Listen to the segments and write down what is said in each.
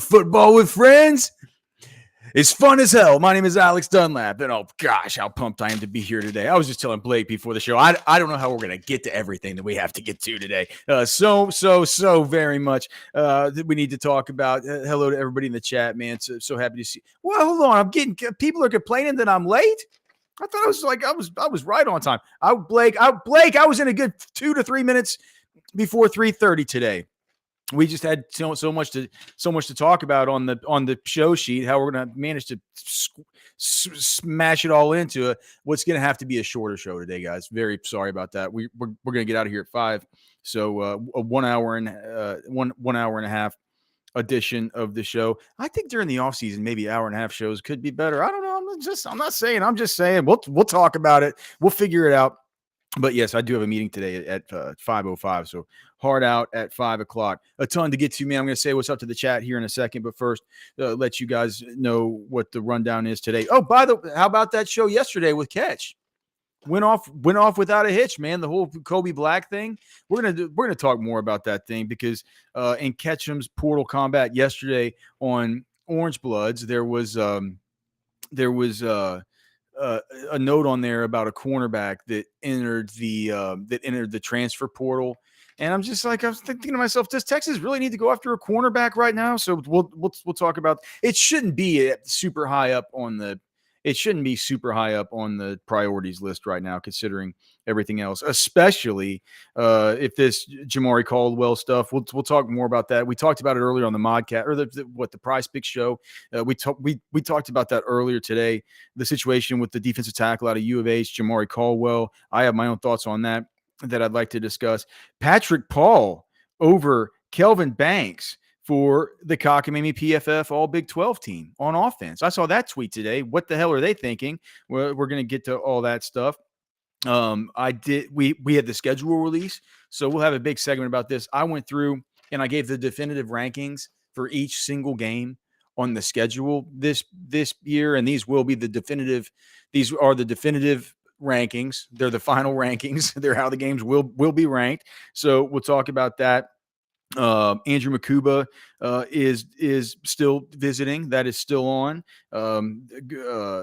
Football with friends. It's fun as hell. My name is Alex Dunlap, and oh gosh, how pumped I am to be here today. I was just telling Blake before the show, I don't know how we're going to get to everything that we have to get to today. So very much that we need to talk about. Hello to everybody in the chat, man. So happy to see. Well, hold on. I'm getting people are complaining that I'm late. I thought I was right on time. Blake, I was in a good 2 to 3 minutes before 3:30 today. We just had so much to talk about on the show sheet. How we're going to manage to smash it all into what's going to have to be a shorter show today, guys. Very sorry about that. We're going to get out of here at 5, so a 1 hour and 1 hour and a half edition of the show. I think during the off season, maybe hour and a half shows could be better. I don't know. I'm not saying. I'm just saying. We'll talk about it. We'll figure it out. But yes, I do have a meeting today at 5:05. So hard out at 5 o'clock. A ton to get to, man. I'm going to say what's up to the chat here in a second. But first, let you guys know what the rundown is today. Oh, how about that show yesterday with Catch? Went off without a hitch, man. The whole Kobe Black thing. We're gonna talk more about that thing because in Ketchum's Portal Combat yesterday on Orange Bloods, there was a note on there about a cornerback that entered the transfer portal, and I was thinking to myself, does Texas really need to go after a cornerback right now? So we'll talk about. It shouldn't be super high up on the priorities list right now, considering everything else, especially if this Jamari Caldwell stuff. We'll talk more about that. We talked about it earlier on the Modcast or the Prize Picks show. We talked about that earlier today. The situation with the defensive tackle out of U of H, Jamari Caldwell. I have my own thoughts on that I'd like to discuss. Patrick Paul over Kelvin Banks for the Cockamamie PFF All Big 12 team on offense. I saw that tweet today. What the hell are they thinking? We're going to get to all that stuff. We had the schedule release, so we'll have a big segment about this. I went through and I gave the definitive rankings for each single game on the schedule this year, and these are the definitive rankings. They're the final rankings. They're how the games will be ranked. So we'll talk about that. Andrew Makuba is still visiting. That is still on.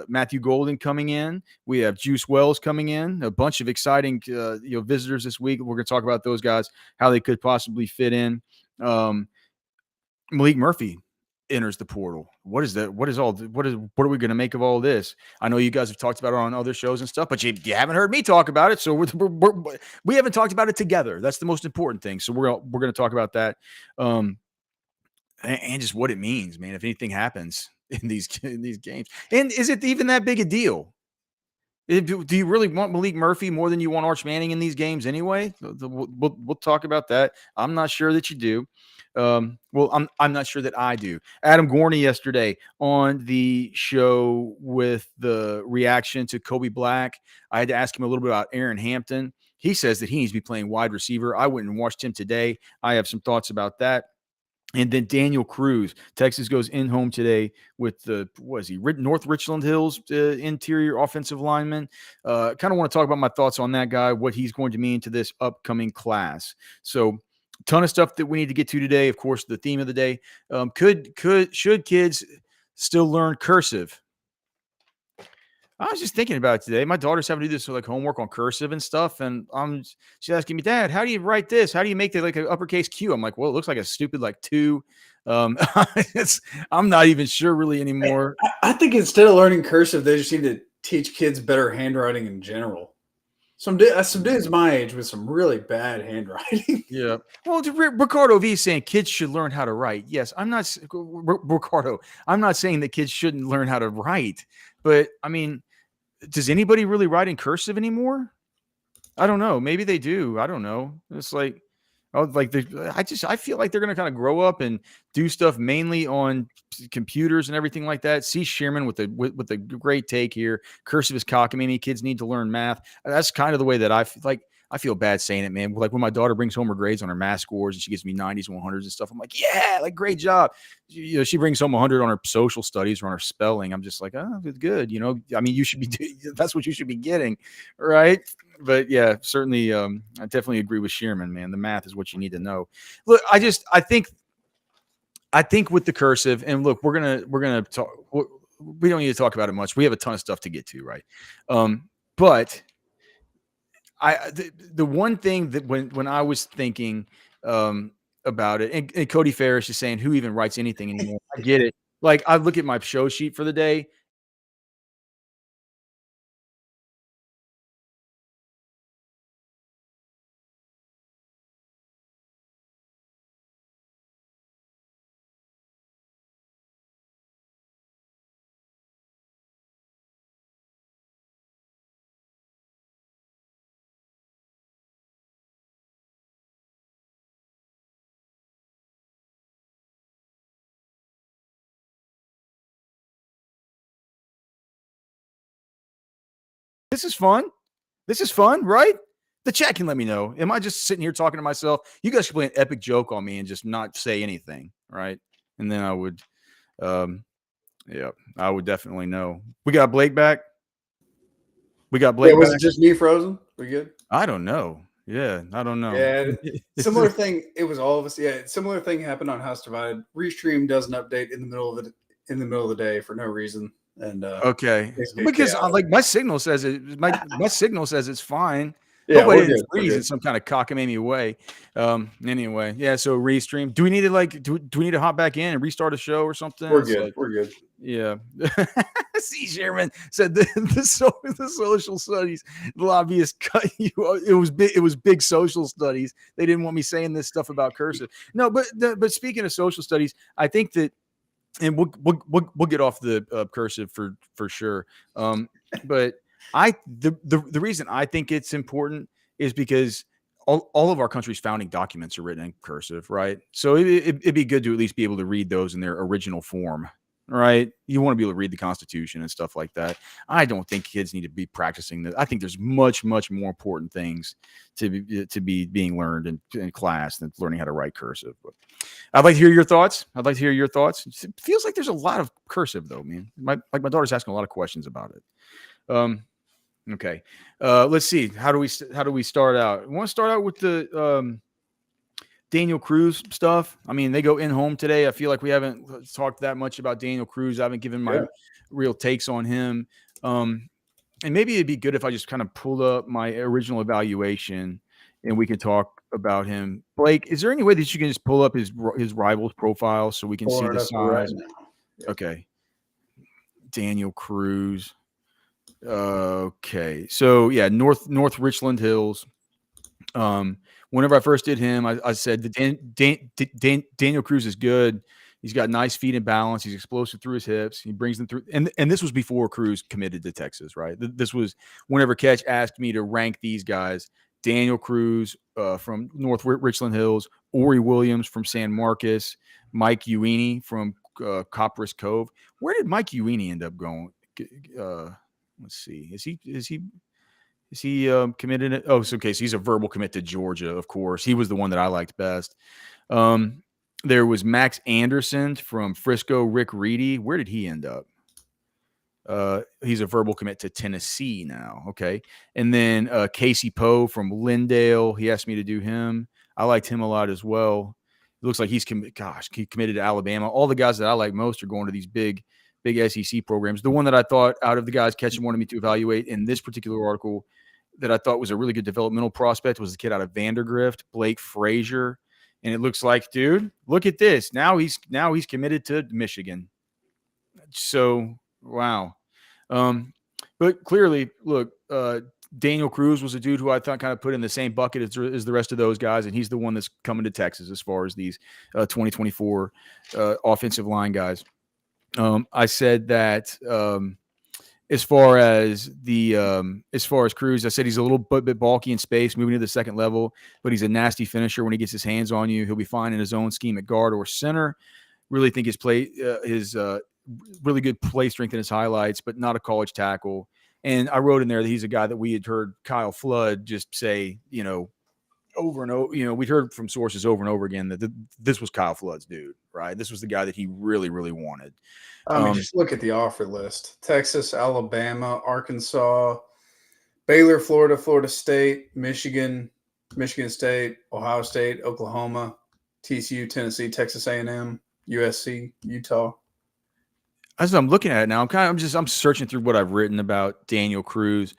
Matthew Golden coming in. We have Juice Wells coming in. A bunch of exciting visitors this week. We're going to talk about those guys, how they could possibly fit in. Maalik Murphy enters the portal. What is that? What are we going to make of all this? I know you guys have talked about it on other shows and stuff, but you haven't heard me talk about it. So we haven't talked about it together. That's the most important thing. So we're going to talk about that, and just what it means, man. If anything happens in these games, and is it even that big a deal? Do you really want Maalik Murphy more than you want Arch Manning in these games anyway? We'll talk about that. I'm not sure that you do. Well, I'm not sure that I do. Adam Gorney yesterday on the show with the reaction to Kobe Black. I had to ask him a little bit about Aaron Hampton. He says that he needs to be playing wide receiver. I went and watched him today. I have some thoughts about that. And then Daniel Cruz, Texas goes in home today with North Richland Hills interior offensive lineman. Kind of want to talk about my thoughts on that guy, what he's going to mean to this upcoming class. So ton of stuff that we need to get to today. Of course, the theme of the day, should kids still learn cursive? I was just thinking about it today. My daughter's having to do this with homework on cursive and stuff. And she's asking me, Dad, how do you write this? How do you make that an uppercase Q? I'm like, well, it looks like a stupid 2. I'm not even sure really anymore. I think instead of learning cursive, they just need to teach kids better handwriting in general. Some dudes my age with some really bad handwriting. Yeah. Well, Ricardo V is saying kids should learn how to write. Yes, I'm not, Ricardo, I'm not saying that kids shouldn't learn how to write. But, I mean, does anybody really write in cursive anymore? I don't know. Maybe they do. I don't know. It's I feel like they're going to kind of grow up and do stuff mainly on computers and everything like that. C. Shearman with a great take here. Cursive is cockamamie. Kids need to learn math. That's kind of the way that I feel bad saying it, man. Like when my daughter brings home her grades on her math scores and she gives me 90s and 100s and stuff, I'm like, yeah, great job. She brings home 100 on her social studies or on her spelling. I'm just like, oh, good. I mean, you should be that's what you should be getting, right? But yeah, certainly, I definitely agree with Shearman, man. The math is what you need to know. Look, I think I think with the cursive, and look, we're gonna talk. We don't need to talk about it much. We have a ton of stuff to get to, right? But the one thing that when I was thinking about it, and Cody Ferris is saying, who even writes anything anymore? I get it. Like I look at my show sheet for the day. This is fun. This is fun, right? The chat can let me know. Am I just sitting here talking to myself? You guys should play an epic joke on me and just not say anything, right? And then I would, yeah, I would definitely know. We got Blake back. We got Blake was back. it just me frozen? We good? I don't know. Yeah, I don't know. Yeah, similar thing. It was all of us. Yeah, similar thing happened on House Divided. Restream does an update in the middle of the day for no reason, and okay, because like my signal says it. My signal says it's fine. Yeah, Hopefully we're it didn't good. freeze in some kind of cockamamie way. Anyway, yeah. So restream. Do we need to do we need to hop back in and restart a show or something? We're good. We're good. Yeah. C. Sherman said the social studies lobbyist cut you. It was big social studies. They didn't want me saying this stuff about cursive. No, but speaking of social studies, I think that, and we'll get off the cursive for sure. But the reason I think it's important is because all of our country's founding documents are written in cursive, right? So it'd be good to at least be able to read those in their original form, right? You want to be able to read the Constitution and stuff like that. I don't think kids need to be practicing that. I think there's much more important things to be being learned in class than learning how to write cursive. But I'd like to hear your thoughts. It feels like there's a lot of cursive though, man. My daughter's asking a lot of questions about it. Okay. Let's see. How do we start out? We want to start out with the Daniel Cruz stuff. I mean, they go in home today. I feel like we haven't talked that much about Daniel Cruz. I haven't given my real takes on him. And maybe it'd be good if I just kind of pulled up my original evaluation and we can talk about him. Blake, is there any way that you can just pull up his rivals profile so we can see the size? Okay. Daniel Cruz. Okay. So yeah, North Richland Hills. Whenever I first did him, I said that Daniel Cruz is good. He's got nice feet and balance. He's explosive through his hips. He brings them through. And this was before Cruz committed to Texas, right? This was whenever Catch asked me to rank these guys. Daniel Cruz from North Richland Hills, Ori Williams from San Marcos, Mike Uini from Copperas Cove. Where did Mike Uini end up going? Let's see. Is he committed? Oh, it's okay. So he's a verbal commit to Georgia, of course. He was the one that I liked best. There was Max Anderson from Frisco, Rick Reedy. Where did he end up? He's a verbal commit to Tennessee now. Okay. And then Casey Poe from Lindale. He asked me to do him. I liked him a lot as well. It looks like he committed to Alabama. All the guys that I like most are going to these big SEC programs. The one that I thought out of the guys Ketchum wanted me to evaluate in this particular article that I thought was a really good developmental prospect was the kid out of Vandergrift, Blake Frazier. And it looks like, dude, look at this. Now he's committed to Michigan. So, wow. But clearly, look, Daniel Cruz was a dude who I thought kind of put in the same bucket as the rest of those guys, and he's the one that's coming to Texas as far as these 2024 offensive line guys. I said that as far as Cruz, I said he's a little bit bulky in space, moving to the second level, but he's a nasty finisher when he gets his hands on you. He'll be fine in his own scheme at guard or center. Really think his really good play strength in his highlights, but not a college tackle. And I wrote in there that he's a guy that we had heard Kyle Flood just say, over and over, we'd heard from sources over and over again that this was Kyle Flood's dude, right? This was the guy that he really, really wanted. I mean, just look at the offer list: Texas, Alabama, Arkansas, Baylor, Florida, Florida State, Michigan, Michigan State, Ohio State, Oklahoma, TCU, Tennessee, Texas A&M, USC, Utah. As I'm looking at it now, I'm searching through what I've written about Daniel Cruz,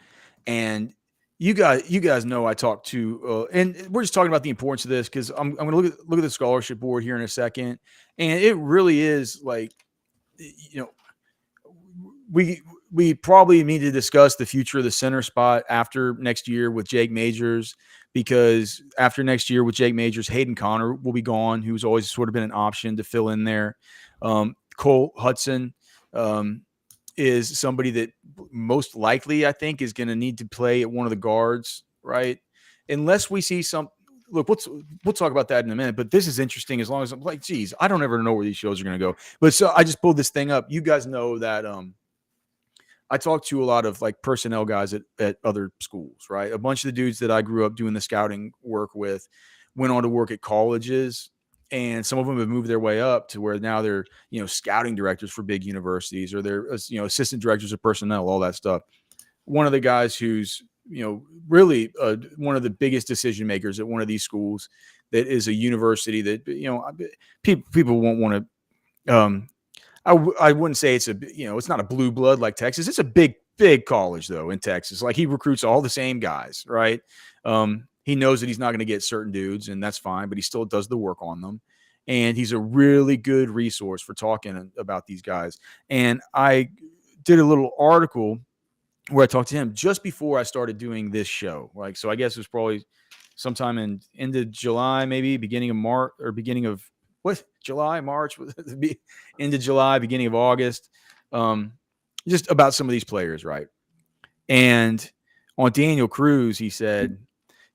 and you guys know I talked to, and we're just talking about the importance of this because I'm going to look at the scholarship board here in a second, and it really is like, you know, we probably need to discuss the future of the center spot after next year with Jake Majors, because after next year with Jake Majors, Hayden Connor will be gone, who's always sort of been an option to fill in there. Cole Hudson is somebody that most likely I think is going to need to play at one of the guards, right? Unless we see some. Look, we'll talk about that in a minute, but this is interesting as long as I'm like, geez, I don't ever know where these shows are going to go. But so I just pulled this thing up. You guys know that I talked to a lot of like personnel guys at other schools, right? A bunch of the dudes that I grew up doing the scouting work with went on to work at colleges, and some of them have moved their way up to where now they're, scouting directors for big universities, or they're, assistant directors of personnel, all that stuff. One of the guys who's, really one of the biggest decision makers at one of these schools that is a university that, people won't want to, I wouldn't say it's it's not a blue blood like Texas. It's a big college though in Texas. Like, he recruits all the same guys, right? He knows that he's not going to get certain dudes, and that's fine, but he still does the work on them. And he's a really good resource for talking about these guys. And I did a little article where I talked to him just before I started doing this show. Like, so I guess it was probably sometime in end of July, maybe beginning of March, or beginning of July, March, end of July, beginning of August, just about some of these players, right? And on Daniel Cruz, he said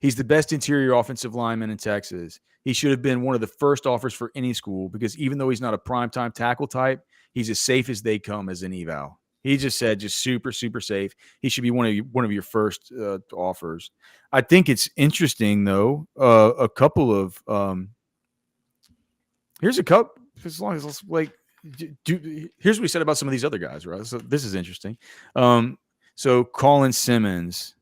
he's the best interior offensive lineman in Texas. He should have been one of the first offers for any school, because even though he's not a primetime tackle type, he's as safe as they come as an eval. He just said, just super, super safe. He should be one of your first offers. I think it's interesting, though. A couple of here's a couple. As long as like, here's what we said about some of these other guys, right? So this is interesting. So Colin Simmons,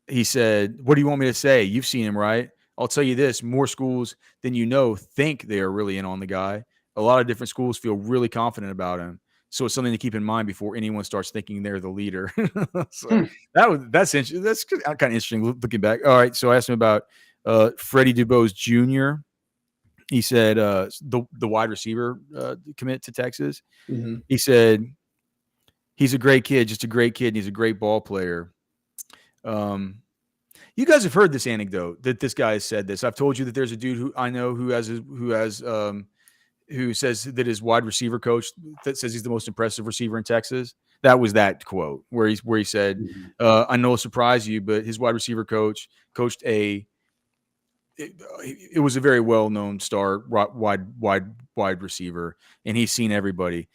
he said, "What do you want me to say? You've seen him, right? I'll tell you this: more schools than you know think they are really in on the guy. A lot of different schools feel really confident about him. So it's something to keep in mind before anyone starts thinking they're the leader." So that's interesting. That's kind of interesting looking back. All right, so I asked him about Freddie Dubose Jr. He said the wide receiver commit to Texas. Mm-hmm. He said he's a great kid, just a great kid, and he's a great ball player. You guys have heard this anecdote that this guy has said this. I've told you that there's a dude who I know who says that his wide receiver coach that says he's the most impressive receiver in Texas. That was that quote where he said, Mm-hmm. "I know it'll surprise you, but his wide receiver coach coached it was a very well-known star wide receiver, and he's seen everybody.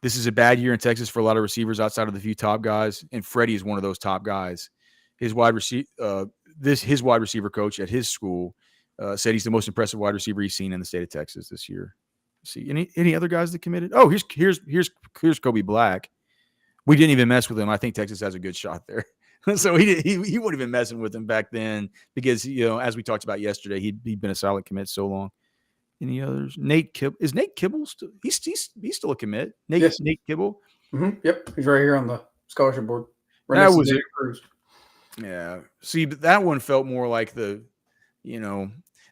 This is a bad year in Texas for a lot of receivers outside of the few top guys, and Freddie is one of those top guys. His wide receiver coach at his school said he's the most impressive wide receiver he's seen in the state of Texas this year. See any other guys that committed? Oh, here's Kobe Black. We didn't even mess with him. I think Texas has a good shot there." So he wouldn't have been messing with him back then because, as we talked about yesterday, he'd been a solid commit so long. Any others? Nate Kibble. Is Nate Kibble still? He's still a commit. Yes. Nate Kibble. Mm-hmm. Yep, he's right here on the scholarship board. Right That next was to it. Daniel Cruz. Yeah. See, but that one felt more like that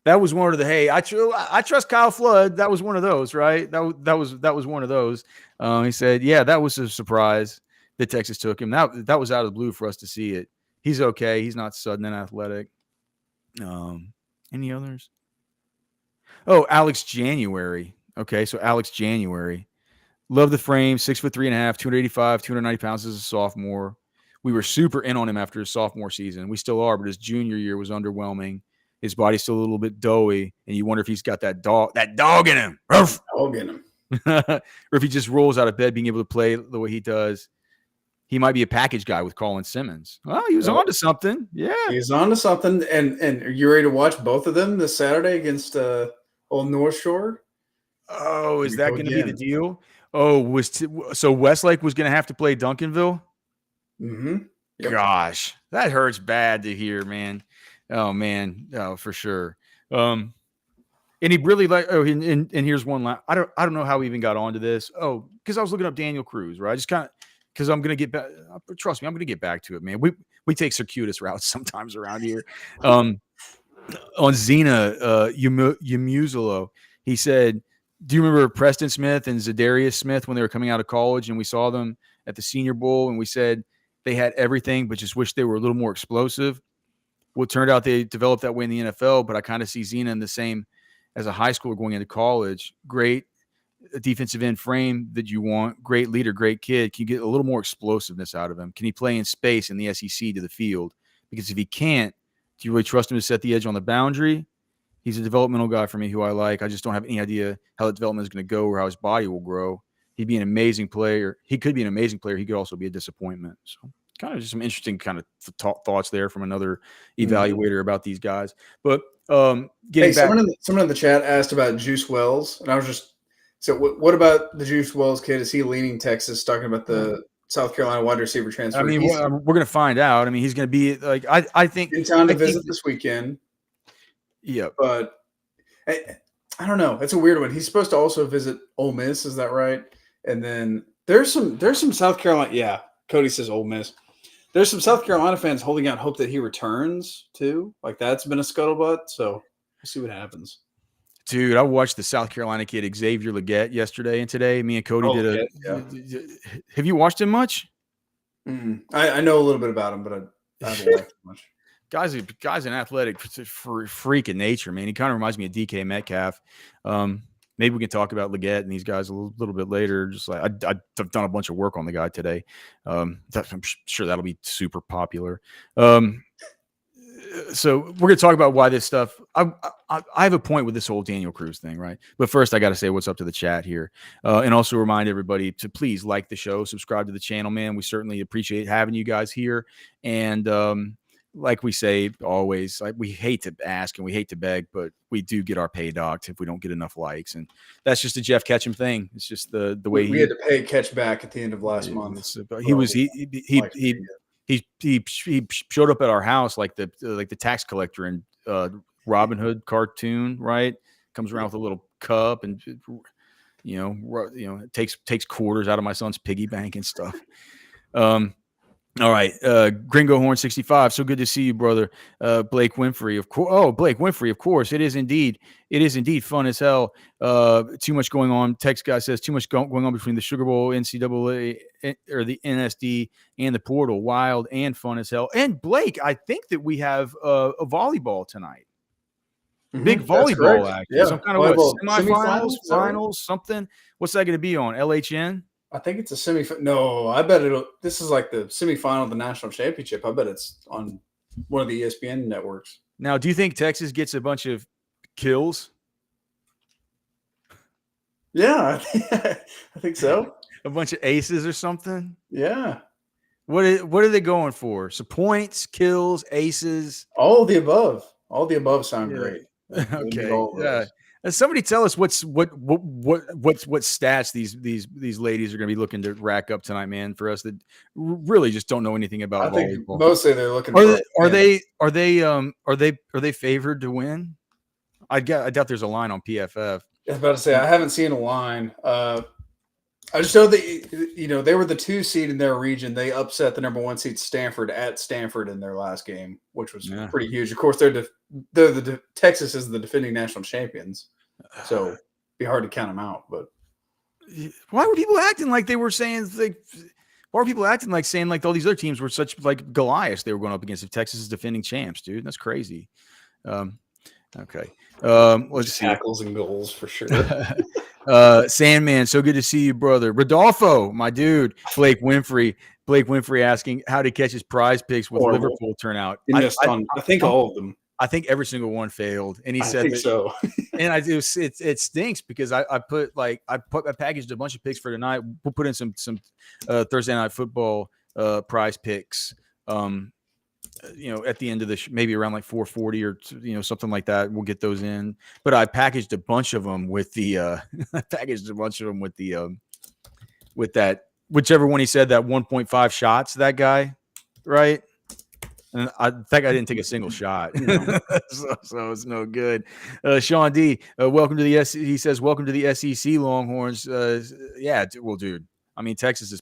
was one of the, hey, I trust Kyle Flood. That was one of those, right? That was one of those. He said, yeah, that was a surprise that Texas took him. That was out of the blue for us to see it. He's okay. He's not sudden and athletic. Any others? Oh, Alex January. Okay, so Alex January. Love the frame, 6'3.5", 285, 290 pounds as a sophomore. We were super in on him after his sophomore season. We still are, but his junior year was underwhelming. His body's still a little bit doughy, and you wonder if he's got that dog in him. Dog in him. Or if he just rolls out of bed being able to play the way he does. He might be a package guy with Colin Simmons. Well, he was on to something. Yeah. He's on to something. And are you ready to watch both of them this Saturday against Old North Shore? Oh, is that going to be the deal? Oh, so Westlake was going to have to play Duncanville? Mm-hmm. Yep. Gosh, that hurts bad to hear, man. Oh, man. Oh, for sure. And And he really and here's one line. I don't know how we even got onto this. Oh, because I was looking up Daniel Cruz, right? I just kind of because I'm gonna get back. Trust me, I'm gonna get back to it, man. We take circuitous routes sometimes around here. On Xena Yamuzulo, he said, "Do you remember Preston Smith and Zadarius Smith when they were coming out of college, and we saw them at the Senior Bowl, and we said they had everything, but just wish they were a little more explosive." Well, it turned out they developed that way in the NFL, but I kind of see Xena in the same as a high schooler going into college. Great defensive end frame that you want, great leader, great kid. Can you get a little more explosiveness out of him? Can he play in space in the SEC to the field? Because if he can't, do you really trust him to set the edge on the boundary? He's a developmental guy for me who I like. I just don't have any idea how the development is going to go or how his body will grow. He'd be an amazing player. He could be an amazing player. He could also be a disappointment. So kind of just some interesting kind of thoughts there from another evaluator about these guys. But getting back, someone in the chat asked about Juice Wells, and I was just what about the Juice Wells kid? Is he leaning Texas? Talking about the South Carolina wide receiver transfer. I mean, we're going to find out. I mean, he's going to be like I think in town to visit this weekend. Yeah, but I don't know. It's a weird one. He's supposed to also visit Ole Miss. Is that right? And then there's some South Carolina. Yeah, Cody says Ole Miss. There's some South Carolina fans holding out hope that he returns too. Like that's been a scuttlebutt. So we'll see what happens. Dude, I watched the South Carolina kid Xavier Legette yesterday and today. Me and Cody Have you watched him much? I know a little bit about him, but I haven't watched much. Guy's an athletic freak in nature, man. He kind of reminds me of DK Metcalf. Maybe we can talk about Legette and these guys a little bit later. Just like I've done a bunch of work on the guy today. I'm sure that'll be super popular. So we're going to talk about why this stuff. I have a point with this whole Daniel Cruz thing, right? But first, I got to say what's up to the chat here, and also remind everybody to please like the show, subscribe to the channel, man. We certainly appreciate having you guys here, and like we say always, like we hate to ask and we hate to beg, but we do get our pay docked if we don't get enough likes, and that's just a Jeff Ketchum thing. It's just the way we had to pay Ketch back at the end of last month. He showed up at our house like the tax collector in Robin Hood cartoon, right? Comes around with a little cup and takes quarters out of my son's piggy bank and stuff. All right, Gringo Horn 65. So good to see you, brother. Blake Winfrey, of course. Oh, Blake Winfrey, of course. It is indeed fun as hell. Too much going on. Text guy says too much going on between the Sugar Bowl, NCAA, or the NSD, and the portal. Wild and fun as hell. And Blake, I think that we have a volleyball tonight. Big volleyball action. Yeah. Some kind of semifinals, finals, something. What's that going to be on? LHN? I think it's a semifinal. No, I bet this is like the semifinal of the national championship. I bet it's on one of the ESPN networks. Now, do you think Texas gets a bunch of kills? Yeah, I think so. A bunch of aces or something? Yeah. What are they going for? So points, kills, aces? All of the above. All of the above sound great. Okay. Yeah. Somebody tell us what stats these ladies are going to be looking to rack up tonight, man. For us that really just don't know anything about volleyball. Mostly they're looking. Are they favored to win? I doubt there's a line on PFF. I was about to say I haven't seen a line. I just know that they were the 2 seed in their region. They upset the number 1 seed Stanford at Stanford in their last game, which was pretty huge. Of course, Texas is the defending national champions, so it'd be hard to count them out. But why were people acting like they were saying like? Why were people acting like saying like all these other teams were such like Goliaths they were going up against if Texas is defending champs, dude? That's crazy. Okay. Let's see. Tackles and goals for sure. Sandman, so good to see you, brother. Rodolfo, my dude. Blake Winfrey asking how to catch his prize picks with Liverpool turnout. I think all of them. I think every single one failed, and he said that, so. And I do. It stinks because I packaged a bunch of picks for tonight. We'll put in some Thursday night football prize picks. At the end of the maybe around like 4:40 or something like that, we'll get those in. But I packaged a bunch of them with the with that whichever one he said that 1.5 shots. That guy, right? And I think I didn't take a single shot, so it's no good. Sean D, welcome to the he says, welcome to the SEC Longhorns. Yeah, well, dude, I mean, Texas is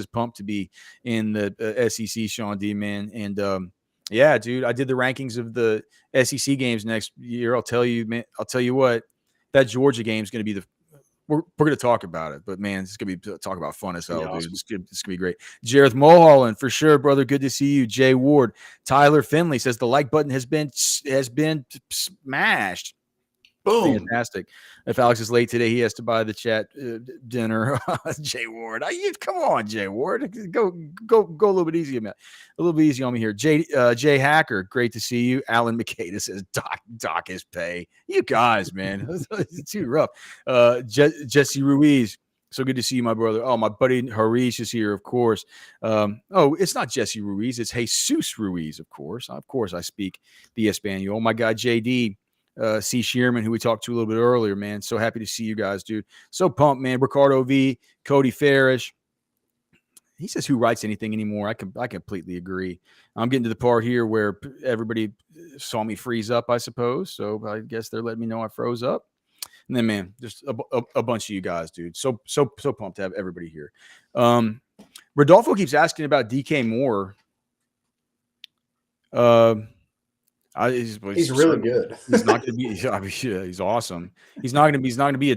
pumped to be in the SEC, Sean D, man. And yeah, dude, I did the rankings of the SEC games next year. I'll tell you, man. I'll tell you what, that Georgia game is going to be we're going to talk about it, but man, it's going to be talk about fun as hell, dude. It's going to be great. Jareth Mulholland, for sure, brother. Good to see you. Jay Ward, Tyler Finley says the like button has been smashed. Boom. Fantastic. If Alex is late today, he has to buy the chat dinner. Jay Ward, come on, Jay Ward, go a little bit easy, man. A little bit easy on me here. Jay Hacker, great to see you. Alan McCada says Doc is pay. You guys, man, it's too rough. Jesse Ruiz, so good to see you, my brother. Oh, my buddy Harish is here, of course. It's not Jesse Ruiz, it's Jesus Ruiz, of course. Of course, I speak the Espanol. My guy JD. C. Shearman, who we talked to a little bit earlier, man. So happy to see you guys, dude. So pumped, man. Ricardo V, Cody Farish. He says, who writes anything anymore? I completely agree. I'm getting to the part here where everybody saw me freeze up, I suppose. So I guess they're letting me know I froze up. And then, man, just a bunch of you guys, dude. So pumped to have everybody here. Rodolfo keeps asking about DK Moore. He's really good. He's not going to be. I mean, yeah, he's awesome. He's not going to be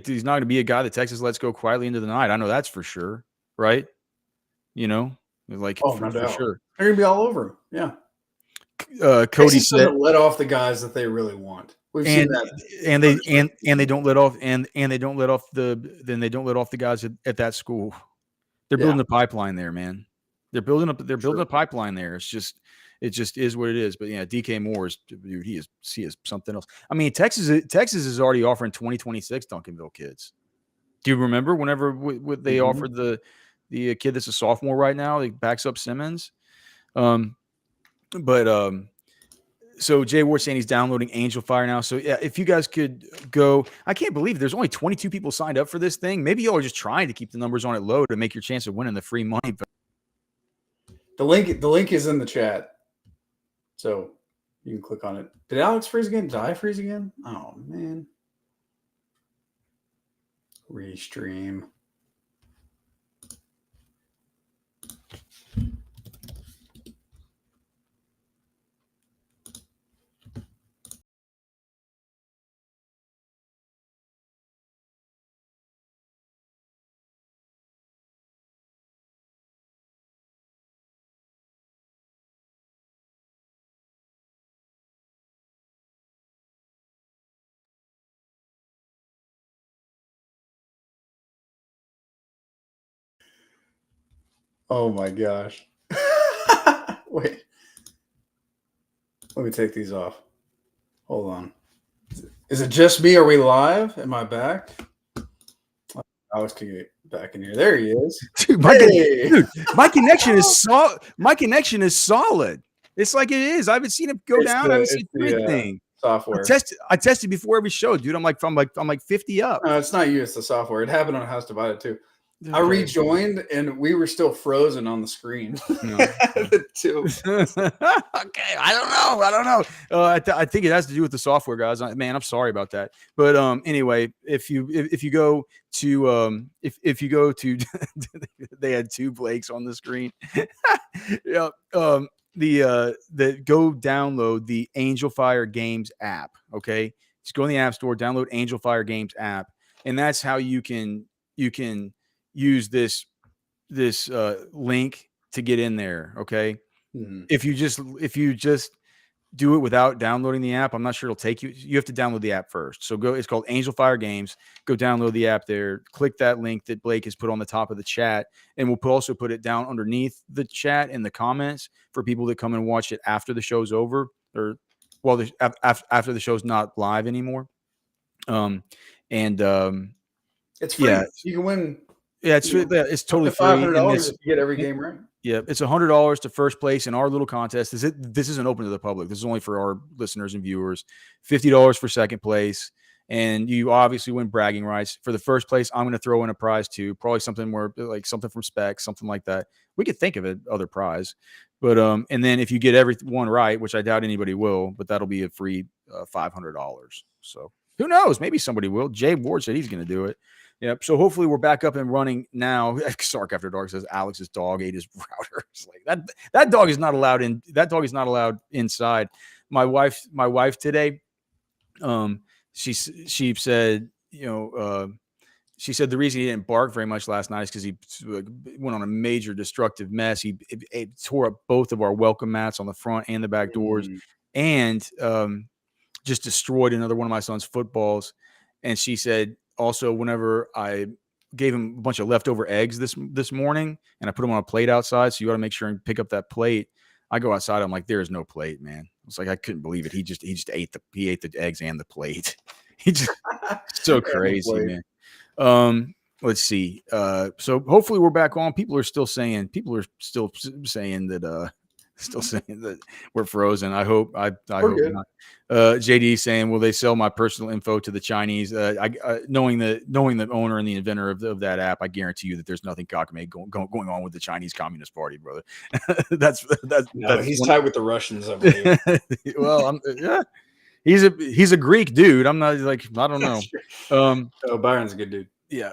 a guy that Texas lets go quietly into the night. I know that's for sure, right? You know, like no for doubt. sure. They're gonna be all over him. Yeah. Cody Texas said, doesn't let off the guys that they really want. We've seen that, and they don't let off the guys at that school. They're building a pipeline there, man. They're building a pipeline there. It just is what it is. But yeah, DK Moore dude, he is something else. I mean, Texas is already offering 2026 Duncanville kids. Do you remember whenever they offered the kid that's a sophomore right now, he backs up Simmons? So Jay Ward saying he's downloading Angel Fire now. So yeah, if you guys could go, I can't believe there's only 22 people signed up for this thing. Maybe y'all are just trying to keep the numbers on it low to make your chance of winning the free money. The link is in the chat. So you can click on it. Did Alex freeze again? Did I freeze again? Oh, man. Restream. Oh my gosh. Wait. Let me take these off. Hold on. Is it just me? Are we live? Am I back? Alex can get back in here. There he is. Dude, my connection is my connection is solid. It's like it is. I haven't seen it go down. I haven't seen anything. Software. I tested before every show, dude. I'm like 50 up. No, it's not you. It's the software. It happened on House Divided too. Okay. I rejoined and we were still frozen on the screen. No. Okay, I don't know. I think it has to do with the software, guys. Man, I'm sorry about that. But anyway, if you go to they had two Blakes on the screen. Yeah. The go download the Angel Fire Games app. Okay, just go in the App Store, download Angel Fire Games app, and that's how you can use this link to get in there. Okay. Mm-hmm. If you just do it without downloading the app, I'm not sure it'll take you. You have to download the app first. So it's called Angel Fire Games. Go download the app there. Click that link that Blake has put on the top of the chat. And we'll also put it down underneath the chat in the comments for people that come and watch it after the show's over after the show's not live anymore. It's free. Yeah. You can win. Yeah, it's totally free. $500 to get every game right. Yeah, it's $100 to first place in our little contest. This isn't open to the public. This is only for our listeners and viewers. $50 for second place, and you obviously win bragging rights. For the first place, I'm going to throw in a prize too, probably something more like something from Specs, something like that. We could think of it, other prize, But and then if you get everyone right, which I doubt anybody will, but that'll be a free $500. So who knows? Maybe somebody will. Jay Ward said he's going to do it. Yep. So hopefully we're back up and running now. Sark After Dark says Alex's dog ate his router. It's like that dog is not allowed in. That dog is not allowed inside. My wife today, she said, she said the reason he didn't bark very much last night is because he went on a major destructive mess. He tore up both of our welcome mats on the front and the back doors, and just destroyed another one of my son's footballs. And she said also, whenever I gave him a bunch of leftover eggs this morning, and I put them on a plate outside, so you ought to make sure and pick up that plate. I go outside, I'm like, there is no plate, man. It's like I couldn't believe it. He just ate the eggs and the plate. He just so crazy, man. Let's see. So hopefully we're back on. People are still saying that we're frozen. I hope not. JD saying, will they sell my personal info to the Chinese? Knowing the owner and the inventor of that app, I guarantee you that there's nothing cockmade going on with the Chinese Communist Party, brother. that's he's tied with the Russians, I believe. Well, yeah. He's a Greek dude. I'm not like, I don't know. Byron's a good dude. Yeah.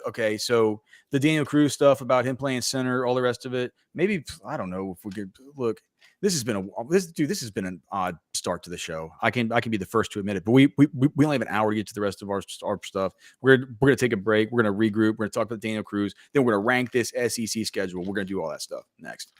Okay. So the Daniel Cruz stuff about him playing center, all the rest of it. Maybe I don't know if we could look. This has been an odd start to the show. I can be the first to admit it. But we only have an hour to get to the rest of our stuff. We're gonna take a break. We're gonna regroup. We're gonna talk about Daniel Cruz. Then we're gonna rank this SEC schedule. We're gonna do all that stuff next.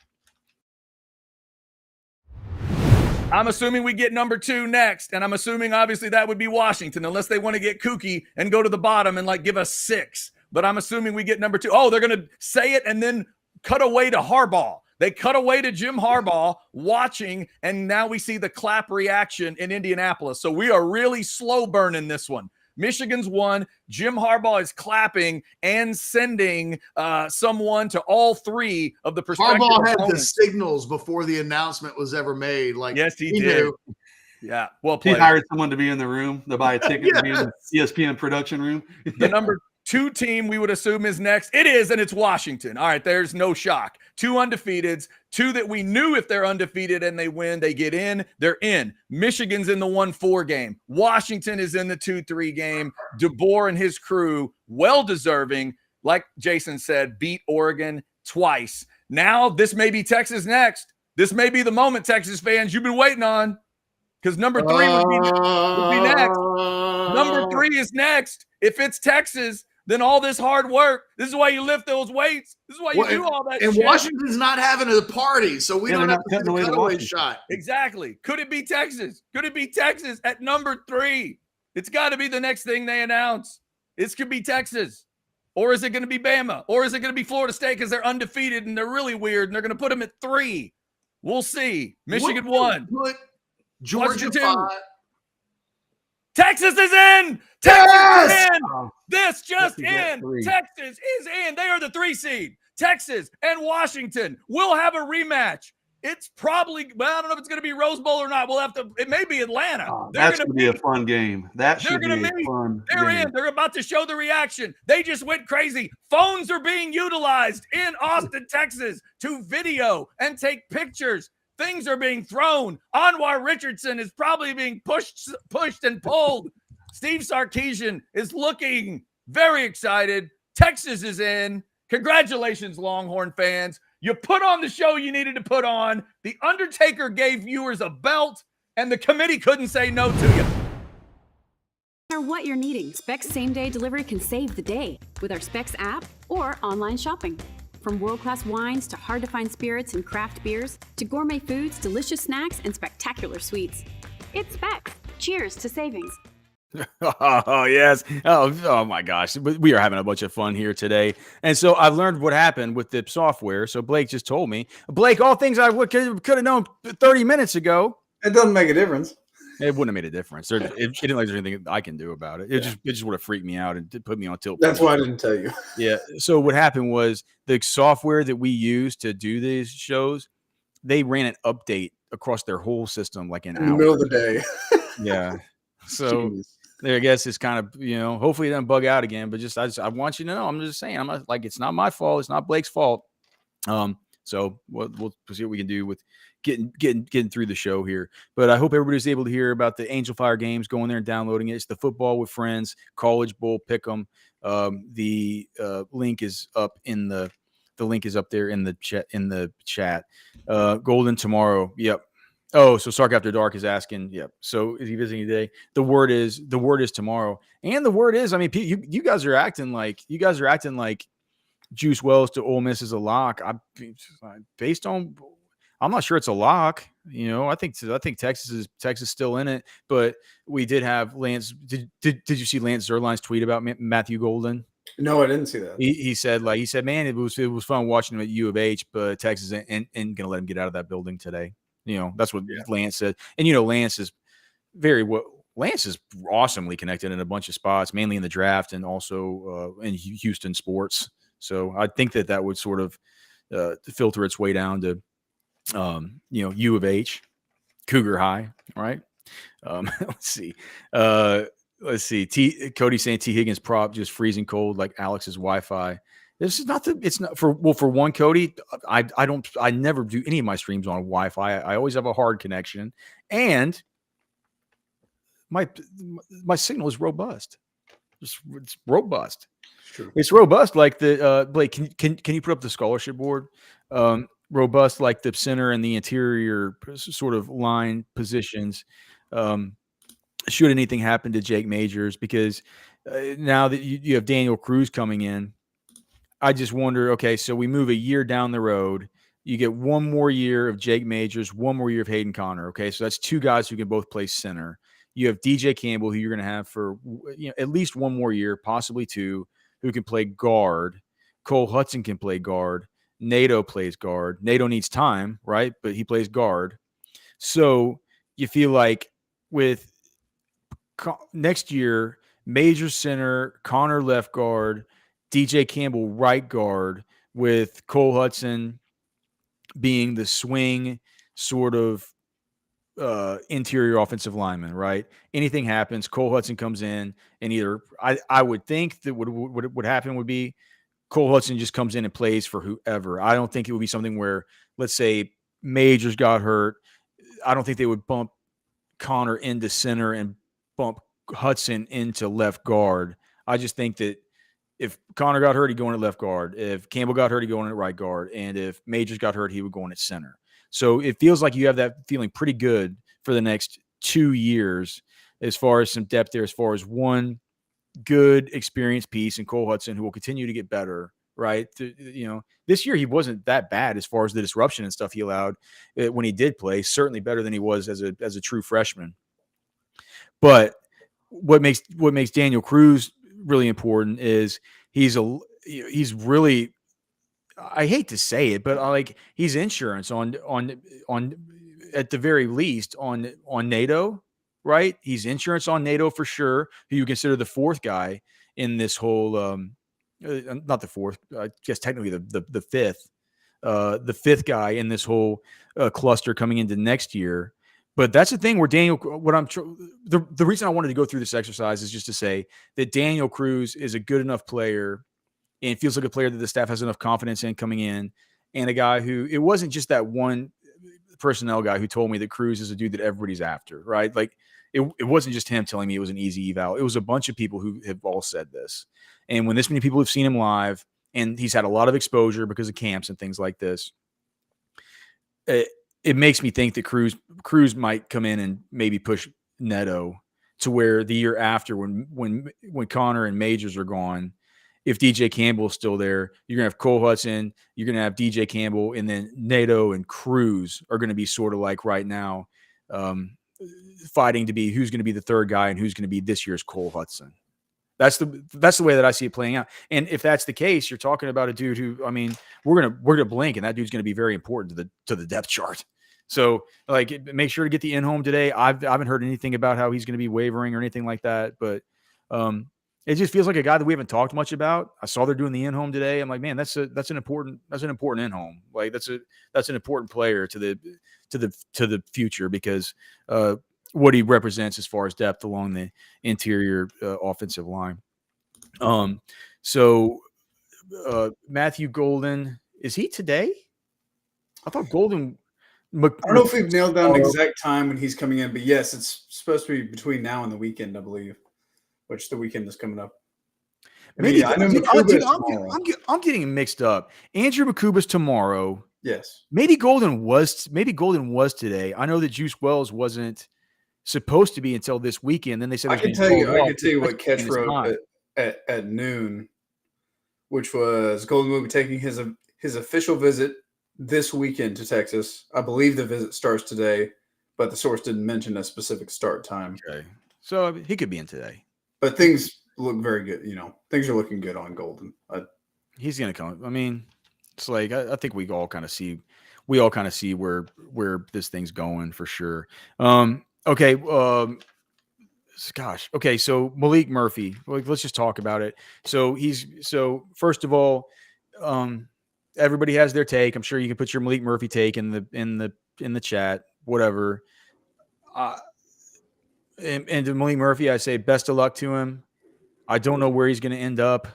I'm assuming we get number 2 next, and I'm assuming obviously that would be Washington, unless they want to get kooky and go to the bottom and like give us 6. But I'm assuming we get number 2. Oh, they're going to say it and then cut away to Harbaugh. They cut away to Jim Harbaugh watching, and now we see the clap reaction in Indianapolis. So we are really slow burning this one. Michigan's won. Jim Harbaugh is clapping and sending someone to all 3 of the prospective Harbaugh had opponents. the signals before the announcement was ever made. Like, yes, he did. Knew. Yeah, well played. He hired someone to be in the room to buy a ticket to be in the ESPN production room. The number 2 team we would assume is next. It is, and it's Washington. All right, there's no shock. 2 undefeateds, 2 that we knew if they're undefeated and they win, they get in. They're in. Michigan's in the 1-4 game. Washington is in the 2-3 game. DeBoer and his crew, well-deserving, like Jason said, beat Oregon twice. Now, this may be Texas next. This may be the moment, Texas fans, you've been waiting on, because number 3 would be next. Number 3 is next. If it's Texas, then all this hard work, this is why you lift those weights. This is why you do all that and shit. Washington's not having a party, so we don't have to cutting away the the cutaway Washington shot. Exactly. Could it be Texas? Could it be Texas at number 3? It's got to be the next thing they announce. This could be Texas. Or is it going to be Bama? Or is it going to be Florida State because they're undefeated and they're really weird and they're going to put them at 3? We'll see. Michigan won. Put Georgia 5. Texas is in. Texas is in. This just in. Texas is in. They are the 3 seed. Texas and Washington will have a rematch. It's probably, well, I don't know if it's going to be Rose Bowl or not. We'll have to, it may be Atlanta. That's going to be a fun game. That should be a fun They're game. in. They're about to show the reaction. They just went crazy. Phones are being utilized in Austin, Texas to video and take pictures. Things are being thrown. Anwar Richardson is probably being pushed and pulled. Steve Sarkisian is looking very excited. Texas is in. Congratulations, Longhorn fans. You put on the show you needed to put on. The Undertaker gave viewers a belt, and the committee couldn't say no to you. No matter what you're needing, Specs same-day delivery can save the day with our Specs app or online shopping. From world-class wines to hard-to-find spirits and craft beers to gourmet foods, delicious snacks, and spectacular sweets. It's Specs. Cheers to savings. Oh, yes. Oh, my gosh. We are having a bunch of fun here today. And so I've learned what happened with the software. So Blake just told me. Blake, all things I could have known 30 minutes ago. It doesn't make a difference. It wouldn't have made a difference. It didn't like there's anything I can do about it. It just would have freaked me out and put me on tilt. That's why I didn't tell you. Yeah. So what happened was the software that we use to do these shows, they ran an update across their whole system like an hour. In the middle of the day. Yeah. So I guess it's kind of, hopefully it doesn't bug out again, but I want you to know, I'm just saying, I'm not, like, it's not my fault. It's not Blake's fault. So we'll see what we can do with getting through the show here. But I hope everybody's able to hear about the Angel Fire games, going there and downloading it. It's the Football with Friends College Bowl Pick'em. The link is up in the link is up there in the chat. Golden tomorrow. Yep. Oh, so Sark After Dark is asking. Yep. So is he visiting today? The word is tomorrow. And the word is, I mean, you guys are acting like Juice Wells to Ole Miss is a lock. I'm not sure it's a lock. I think Texas is still in it, but we did have Lance. Did you see Lance Zerline's tweet about Matthew Golden? No, I didn't see that. He said, man, it was fun watching him at U of H, but Texas ain't gonna let him get out of that building today. That's what Lance said. And Lance is Lance is awesomely connected in a bunch of spots, mainly in the draft and also in Houston sports. So I think that would sort of filter its way down to U of H, Cougar High, right? Let's see. Cody saying T. Higgins prop just freezing cold like Alex's Wi-Fi. This is not it's not for one, Cody. I never do any of my streams on Wi-Fi. I always have a hard connection, and my signal is robust. It's robust. It's robust like the Blake. Can you put up the scholarship board? Robust like the center and the interior sort of line positions. Should anything happen to Jake Majors, because now that you have Daniel Cruz coming in, I just wonder, okay, so we move a year down the road. You get one more year of Jake Majors, one more year of Hayden Connor. Okay, so that's two guys who can both play center. You have DJ Campbell, who you're going to have for at least one more year, possibly two, who can play guard. Cole Hudson can play guard. Nato plays guard. Nato needs time, right? But he plays guard. So you feel like with next year, Major center, Connor left guard, DJ Campbell right guard, with Cole Hudson being the swing sort of interior offensive lineman, right? Anything happens, Cole Hudson comes in, and either I would think that what would happen would be Cole Hudson just comes in and plays for whoever. I don't think it would be something where, let's say, Majors got hurt. I don't think they would bump Connor into center and bump Hudson into left guard. I just think that if Connor got hurt, he'd go in at left guard. If Campbell got hurt, he'd go in at right guard. And if Majors got hurt, he would go in at center. So it feels like you have that feeling pretty good for the next 2 years as far as some depth there, as far as one good experienced piece in Cole Hudson, who will continue to get better, right? This year he wasn't that bad as far as the disruption and stuff he allowed when he did play. Certainly better than he was as a true freshman. But what makes Daniel Cruz really important is he's really, I hate to say it, but he's insurance on at the very least on NATO, right? He's insurance on NATO for sure, who you consider the fourth guy in this whole not the fourth, I guess technically the fifth guy in this whole cluster coming into next year. But that's the thing where the reason I wanted to go through this exercise is just to say that Daniel Cruz is a good enough player, and it feels like a player that the staff has enough confidence in coming in, and a guy who, it wasn't just that one personnel guy who told me that Cruz is a dude that everybody's after, right? Like it wasn't just him telling me it was an easy eval. It was a bunch of people who have all said this. And when this many people have seen him live, and he's had a lot of exposure because of camps and things like this, it makes me think that Cruz might come in and maybe push Neto to where the year after, when Connor and Majors are gone, if DJ Campbell is still there, you're gonna have Cole Hudson, you're gonna have DJ Campbell, and then Nato and Cruz are gonna be sort of like right now, fighting to be who's gonna be the third guy and who's gonna be this year's Cole Hudson. That's the way that I see it playing out. And if that's the case, you're talking about a dude who, I mean, we're gonna blink, and that dude's gonna be very important to the depth chart. So, make sure to get the in-home today. I haven't heard anything about how he's going to be wavering or anything like that, but it just feels like a guy that we haven't talked much about. I saw they're doing the in-home today. I'm like, man, that's an important in-home. Like that's an important player to the future, because what he represents as far as depth along the interior offensive line. So Matthew Golden, is he today? I thought Golden. I don't know if we've nailed down an exact time when he's coming in, but yes, it's supposed to be between now and the weekend, I believe, which the weekend is coming up. Maybe I know Makuba's I'm getting mixed up. Andrew Makuba's tomorrow. Yes. Maybe Golden was today. I know that Juice Wells wasn't supposed to be until this weekend. Then they said I can tell you what Catch wrote at noon, which was Golden will be taking his official visit this weekend to Texas. I believe the visit starts today, but the source didn't mention a specific start time. Okay. So he could be in today. But things look very good. Things are looking good on Golden. He's going to come. I mean, it's like I think we all kind of see where this thing's going for sure. Okay. Gosh. Okay. So Maalik Murphy, let's just talk about it. So first of all, everybody has their take. I'm sure you can put your Maalik Murphy take in the chat, whatever. And to Maalik Murphy, I say best of luck to him. I don't know where he's going to end up.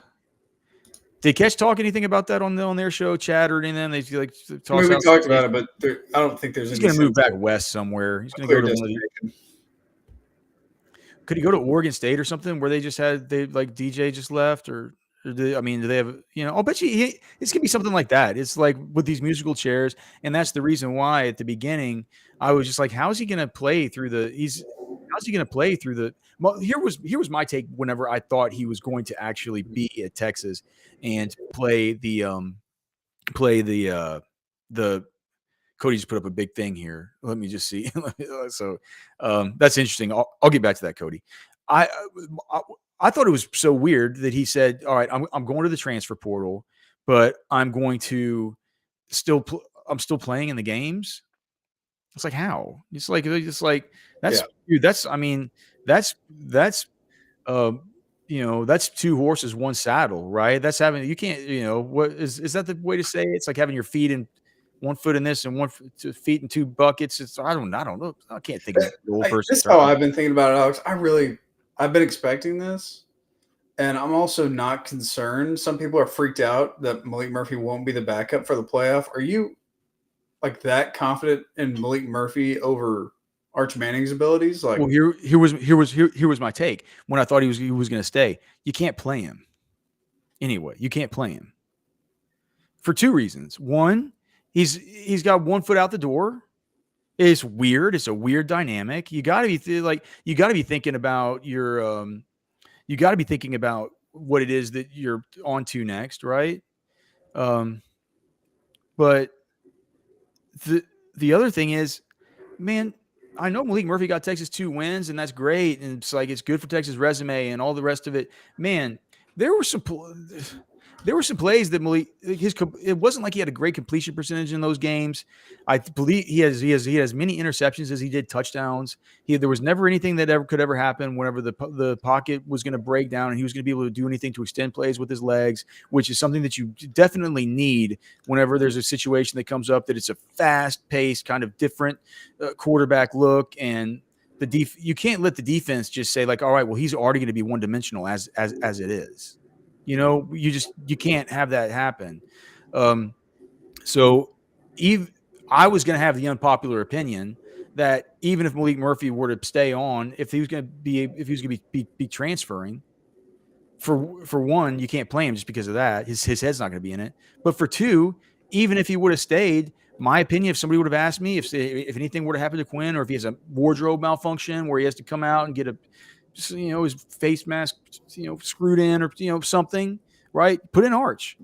Did Catch talk anything about that on their show, chat, or anything? They we talked about it, but I don't think there's. He's going to move back west somewhere. He's going to go to Could he go to Oregon State or something where they like DJ just left, or do they have? I'll bet you it's gonna be something like that. It's like with these musical chairs, and that's the reason why at the beginning I was just like, how's he gonna play through the? Well, here was my take. Whenever I thought he was going to actually be at Texas and play the Cody just put up a big thing here. Let me just see. So that's interesting. I'll get back to that, Cody. I thought it was so weird that he said, "All right, I'm going to the transfer portal, but I'm going to I'm still playing in the games." It's like, how? It's like that's dude. That's that's two horses, one saddle, right? That's having you can't what is that the way to say it? It's like having your feet in. 1 foot in this and 1 feet in 2 buckets. It's I don't know. I can't think of the old person. This is how I've been thinking about it, Alex. I've been expecting this, and I'm also not concerned. Some people are freaked out that Maalik Murphy won't be the backup for the playoff. Are you like that confident in Maalik Murphy over Arch Manning's abilities? Like, well, here was my take when I thought he was going to stay. You can't play him anyway. You can't play him for 2 reasons. One. He's got 1 foot out the door. It's weird. It's a weird dynamic. You got to be thinking about you got to be thinking about what it is that you're on to next, right? But the other thing is, man, I know Maalik Murphy got Texas 2 wins, and that's great, and it's like it's good for Texas' resume and all the rest of it. Man, there were some plays that Maalik it wasn't like he had a great completion percentage in those games. I believe he has many interceptions as he did touchdowns. There was never anything that could ever happen whenever the pocket was going to break down and he was going to be able to do anything to extend plays with his legs, which is something that you definitely need whenever there's a situation that comes up that it's a fast-paced kind of different quarterback look, and you can't let the defense just say like, all right, well, he's already going to be one-dimensional as it is. You can't have that happen. So I was going to have the unpopular opinion that even if Maalik Murphy were to stay on, if he was going to be transferring, for one, you can't play him just because of that. His head's not going to be in it. But for 2, even if he would have stayed, my opinion, if somebody would have asked me if anything were to happen to Quinn, or if he has a wardrobe malfunction where he has to come out and get his face mask, screwed in, or something, right? Put in Arch.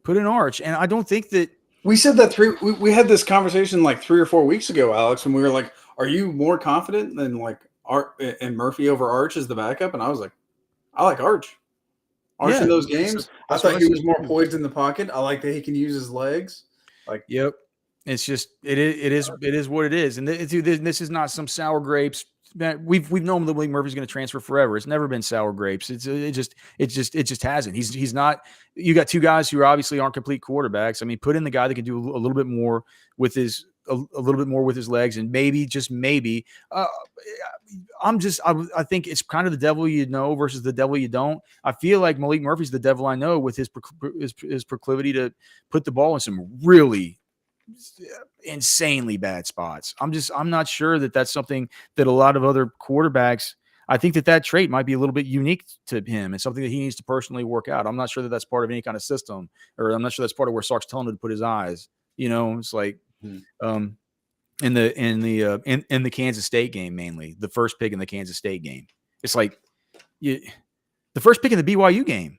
And I don't think that we said that we had this conversation like 3 or 4 weeks ago, Alex, and we were like, are you more confident than like Arch and Murphy over Arch as the backup? And I was like, I like Arch in those games. I thought he was more poised in the pocket. I like that he can use his legs. Like, yep. It's just, it is what it is. And this is not some sour grapes. We've known that Maalik Murphy's going to transfer forever. It's never been sour grapes. It just hasn't. He's not. You got 2 guys who obviously aren't complete quarterbacks. I mean, put in the guy that can do a little bit more with his legs, and maybe just maybe. I think it's kind of the devil you know versus the devil you don't. I feel like Maalik Murphy's the devil I know with his proclivity to put the ball in some really insanely bad spots. I'm not sure that that's something that a lot of other quarterbacks. I think that trait might be a little bit unique to him and something that he needs to personally work out. I'm not sure that that's part of any kind of system, or I'm not sure that's part of where Sark's telling him to put his eyes. It's like, in the Kansas State game, mainly the first pick in the Kansas State game. It's like the first pick in the BYU game,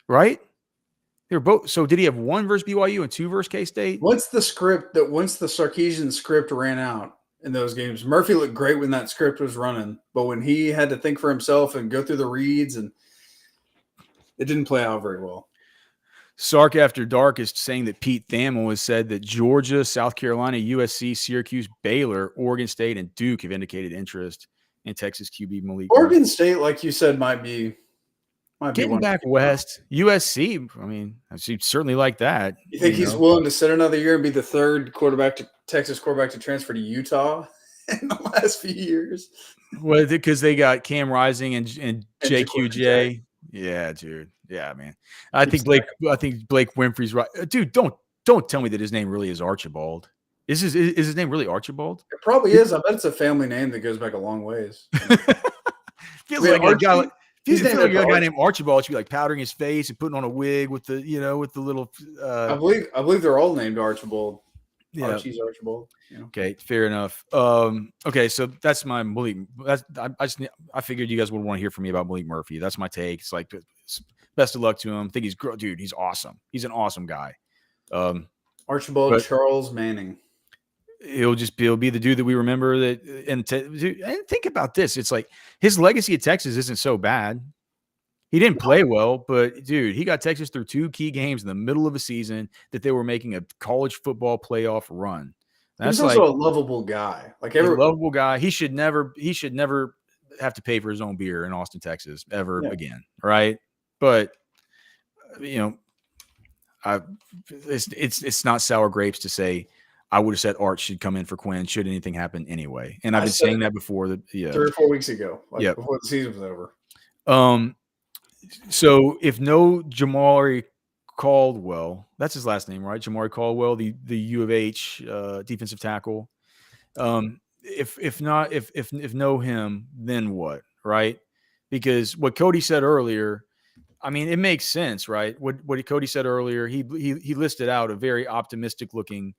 right? They were both. So did he have one versus BYU and two versus K-State? Once the Sarkisian script ran out in those games, Murphy looked great when that script was running, but when he had to think for himself and go through the reads, and it didn't play out very well. Sark After Dark is saying that Pete Thamel has said that Georgia, South Carolina, USC, Syracuse, Baylor, Oregon State, and Duke have indicated interest in Texas QB Maalik. Oregon State, like you said, might be getting back west. USC, I mean, I certainly like that. You think he's willing to sit another year and be the third Texas quarterback to transfer to Utah in the last few years? Well, because they got Cam Rising and JQJ. Yeah, dude. Yeah, man. I think Blake Winfrey's right. Dude, don't tell me that his name really is Archibald. Is his name really Archibald? It probably is. I bet it's a family name that goes back a long ways. Feels like a guy named Archibald should be like powdering his face and putting on a wig with the little. I believe they're all named Archibald. Yeah. Archie's Archibald. Yeah. Okay, fair enough. Okay, so that's my Maalik. I figured you guys would want to hear from me about Maalik Murphy. That's my take. It's like best of luck to him. I think he's awesome. He's an awesome guy. Archibald Charles Manning. He'll be the dude that we remember that. And think about this. It's like his legacy at Texas isn't so bad. He didn't play well, but dude, he got Texas through two key games in the middle of a season that they were making a college football playoff run. He's also a lovable guy. Like a lovable guy. He should never have to pay for his own beer in Austin, Texas ever again. Right. But it's not sour grapes to say I would have said Art should come in for Quinn should anything happen anyway. And I've been saying that before 3 or 4 weeks ago, before the season was over. So if no Jamari Caldwell, that's his last name, right? Jamari Caldwell, the U of H defensive tackle. If no him, then what, right? Because what Cody said earlier, I mean, it makes sense, right? What Cody said earlier, he listed out a very optimistic looking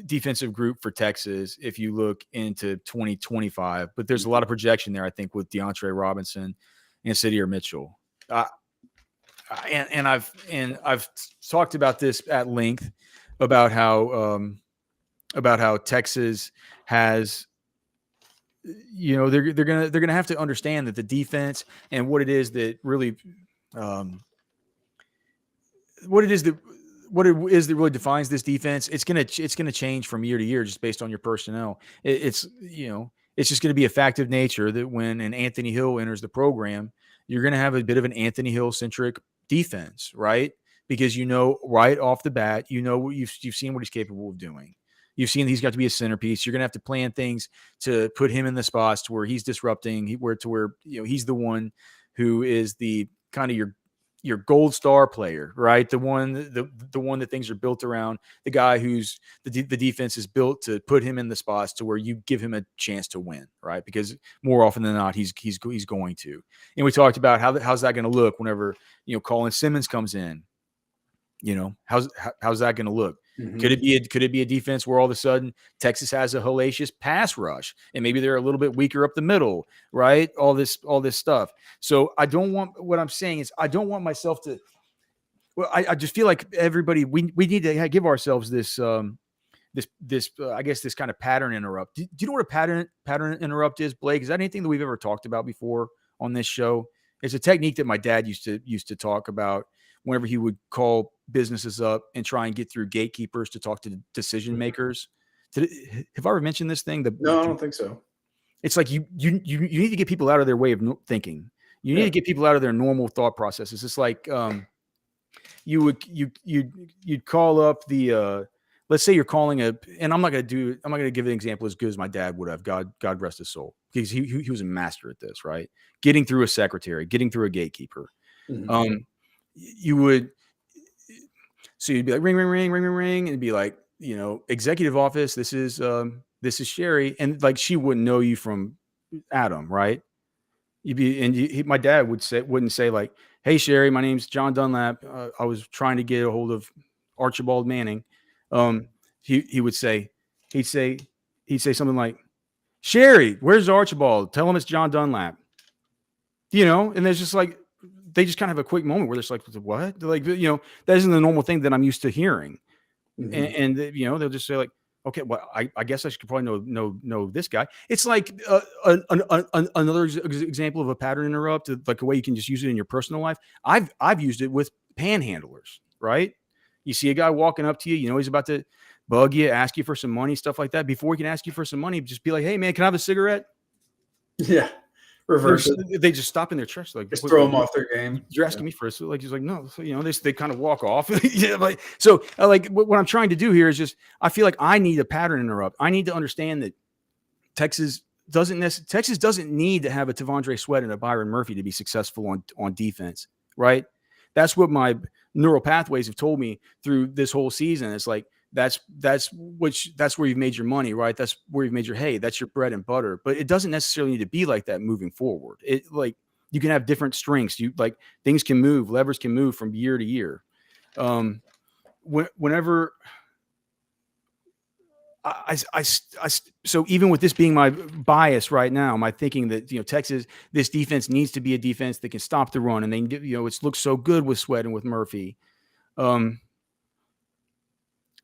defensive group for Texas if you look into 2025. But there's a lot of projection there, I think, with DeAndre Robinson and Sidier Mitchell. And I've talked about this at length about how Texas has, they're gonna have to understand that the defense and what it is that really really defines this defense. It's gonna change from year to year just based on your personnel. It's just gonna be a fact of nature that when an Anthony Hill enters the program, you're gonna have a bit of an Anthony Hill centric defense, right? Because right off the bat, you've seen what he's capable of doing. You've seen he's got to be a centerpiece. You're gonna have to plan things to put him in the spots to where he's disrupting, where he's the one who is the kind of your gold star player, right? The one that things are built around, the guy who's the defense is built to put him in the spots to where you give him a chance to win, right? Because more often than not, he's going to. And we talked about how's that going to look whenever Colin Simmons comes in. How's that going to look? Mm-hmm. Could it be a defense where all of a sudden Texas has a hellacious pass rush and maybe they're a little bit weaker up the middle, right? All this stuff. So what I'm saying is I don't want myself to. Well, I just feel like everybody we need to give ourselves this I guess this kind of pattern interrupt. Do you know what a pattern interrupt is, Blake? Is that anything that we've ever talked about before on this show? It's a technique that my dad used to talk about whenever he would call businesses up and try and get through gatekeepers to talk to decision makers. Have I ever mentioned this thing? No, I don't think so. It's like you need to get people out of their way of thinking. You need to get people out of their normal thought processes. It's like you'd call up the let's say you're calling and I'm not going to give an example as good as my dad would have. God rest his soul, because he was a master at this, right? Getting through a secretary, getting through a gatekeeper. Mm-hmm. So you'd be like, ring, ring, ring, ring, ring, ring. And it'd be like, executive office. This is Sherry, and like she wouldn't know you from Adam, right? My dad wouldn't say like, "Hey Sherry, my name's John Dunlap. I was trying to get a hold of Archibald Manning." He'd say something like, "Sherry, where's Archibald? Tell him it's John Dunlap." And there's just like they just kind of have a quick moment where they're like, "What?" They're like, that isn't the normal thing that I'm used to hearing. And they'll just say like, "Okay, well, I guess I should probably know this guy." It's like another example of a pattern interrupt, like a way you can just use it in your personal life. I've used it with panhandlers, right? You see a guy walking up to you, he's about to bug you, ask you for some money, stuff like that. Before he can ask you for some money, just be like, "Hey man, can I have a cigarette?" Yeah. Reverse it. They just stop in their tracks, like just throw them off their game. You're asking me for it, so like he's like, "No," so, they kind of walk off. Yeah, like so. Like what I'm trying to do here is just, I feel like I need a pattern interrupt. I need to understand that Texas doesn't need to have a Tavondre Sweat and a Byron Murphy to be successful on defense, right? That's what my neural pathways have told me through this whole season. It's like that's where you've made your money, right? That's where you've made your hay. That's your bread and butter. But it doesn't necessarily need to be like that moving forward. It like you can have different strengths. You like things can move, levers can move from year to year. Whenever so even with this being my bias right now, my thinking that Texas, this defense needs to be a defense that can stop the run, and they it looks so good with Sweat and with Murphy.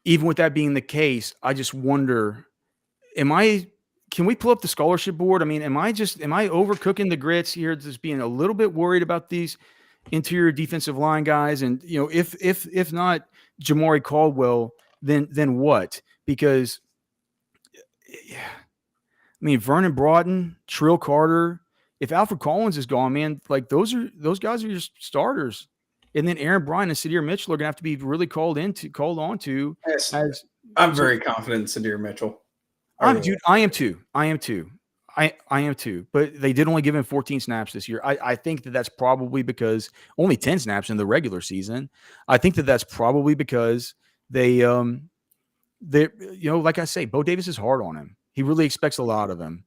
Even with that being the case, I just wonder, can we pull up the scholarship board? I mean, am I overcooking the grits here, just being a little bit worried about these interior defensive line guys? And, if not Jamari Caldwell, then what? Because I mean, Vernon Broughton, Trill Carter, if Alfred Collins is gone, man, like those guys are just starters. And then Aaron Bryan and Sadir Mitchell are going to have to be really called on to. Yes. I'm very confident in Sadir Mitchell. I am too. I am too. But they did only give him 14 snaps this year. I think that's probably because only 10 snaps in the regular season. I think that's probably because they like I say, Bo Davis is hard on him. He really expects a lot of him.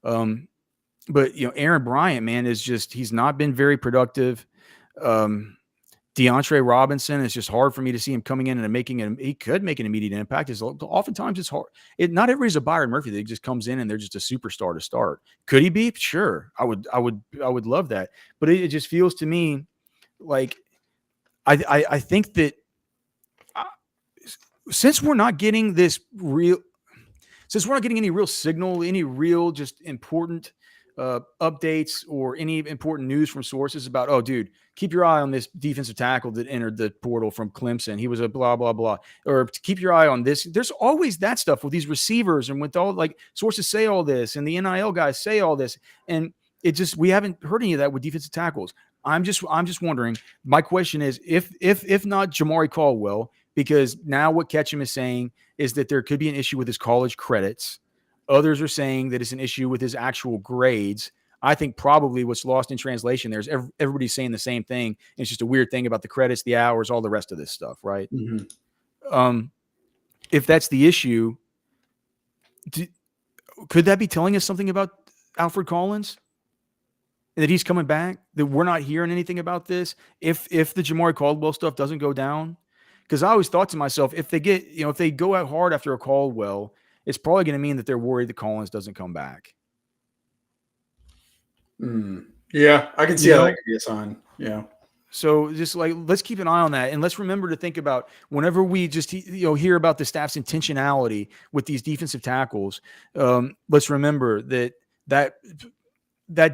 But Aaron Bryant, man, he's not been very productive. DeAndre Robinson, it's just hard for me to see him coming in and he could make an immediate impact. Oftentimes it's hard. Not everybody's a Byron Murphy that just comes in and they're just a superstar to start. Could he be? Sure. I would love that. But it just feels to me like I think that since we're not getting any real signal, any real just important updates or any important news from sources about, oh, dude, keep your eye on this defensive tackle that entered the portal from Clemson. He was a blah, blah, blah. Or keep your eye on this. There's always that stuff with these receivers and with all like sources say all this and the NIL guys say all this. And we haven't heard any of that with defensive tackles. I'm just wondering, my question is if not Jamari Caldwell, because now what Ketchum is saying is that there could be an issue with his college credits. Others are saying that it's an issue with his actual grades. I think probably what's lost in translation there is everybody's saying the same thing. It's just a weird thing about the credits, the hours, all the rest of this stuff, right? Mm-hmm. If that's the issue, could that be telling us something about Alfred Collins? That he's coming back? That we're not hearing anything about this? If the Jamari Caldwell stuff doesn't go down? Because I always thought to myself, if they go out hard after a Caldwell, it's probably going to mean that they're worried that Collins doesn't come back. Yeah, I can see how that could be a sign. Yeah. So just like, let's keep an eye on that. And let's remember to think about whenever we just, hear about the staff's intentionality with these defensive tackles. Let's remember that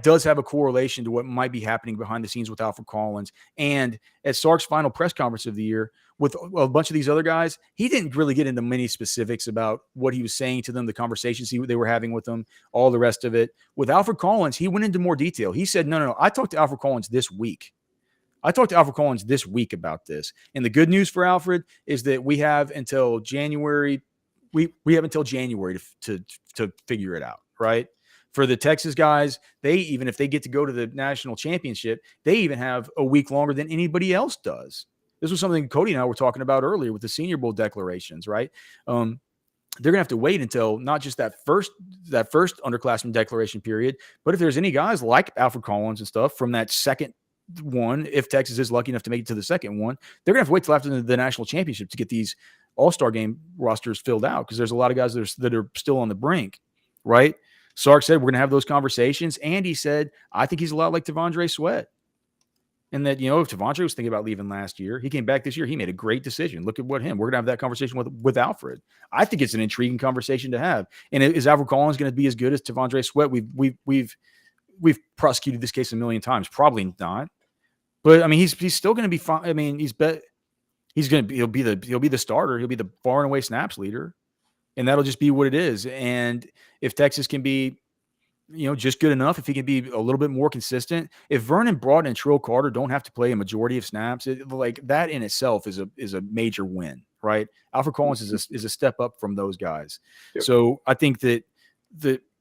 does have a correlation to what might be happening behind the scenes with Alfred Collins. And at Sark's final press conference of the year with a bunch of these other guys, he didn't really get into many specifics about what he was saying to them, the conversations they were having with them, all the rest of it. With Alfred Collins, he went into more detail. He said, no, I talked to Alfred Collins this week. About this. And the good news for Alfred is that we have until January. We have until January to figure it out, right? For the Texas guys, even if they get to go to the national championship, they even have a week longer than anybody else does. This was something Cody and I were talking about earlier with the Senior Bowl declarations, right? They're going to have to wait until not just that first underclassmen declaration period, but if there's any guys like Alfred Collins and stuff from that second one, if Texas is lucky enough to make it to the second one, they're going to have to wait till after the national championship to get these all-star game rosters filled out, because there's a lot of guys that are still on the brink, right? Sark said we're going to have those conversations. Andy said, I think he's a lot like T'Vondre Sweat. And that, if T'Vondre was thinking about leaving last year, he came back this year. He made a great decision. Look at we're going to have that conversation with Alfred. I think it's an intriguing conversation to have. And is Alfred Collins going to be as good as T'Vondre Sweat? We've prosecuted this case a million times. Probably not. But I mean, he's still going to be fine. I mean, he'll be the starter. He'll be the far and away snaps leader, and that'll just be what it is. And if Texas can be, just good enough, if he can be a little bit more consistent, if Vernon Broughton and Trill Carter don't have to play a majority of snaps, like that in itself is a major win, right? Alfred Collins is a step up from those guys. Yep. So I think that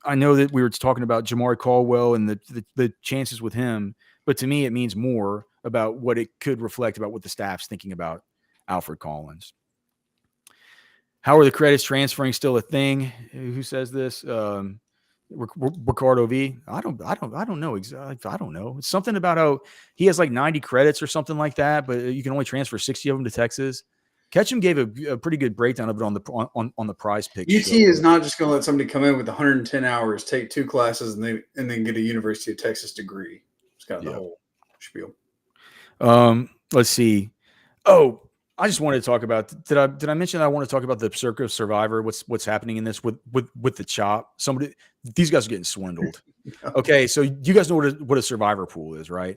I know that we were talking about Jamari Caldwell and the chances with him, but to me, it means more about what it could reflect about what the staff's thinking about Alfred Collins. How are the credits transferring still a thing? Who says this? Ricardo V. I don't know exactly. I don't know. It's something about how he has like 90 credits or something like that, but you can only transfer 60 of them to Texas. Ketchum gave a pretty good breakdown of it on the Prize Picks. UT is not just going to let somebody come in with 110 hours, take 2 classes, and then get a University of Texas degree. It's got the whole spiel. Let's see. Oh, I just wanted to talk about. Did I mention that I want to talk about the Circa Survivor? What's happening in this with the chop? These guys are getting swindled. Okay, so you guys know what a Survivor pool is, right?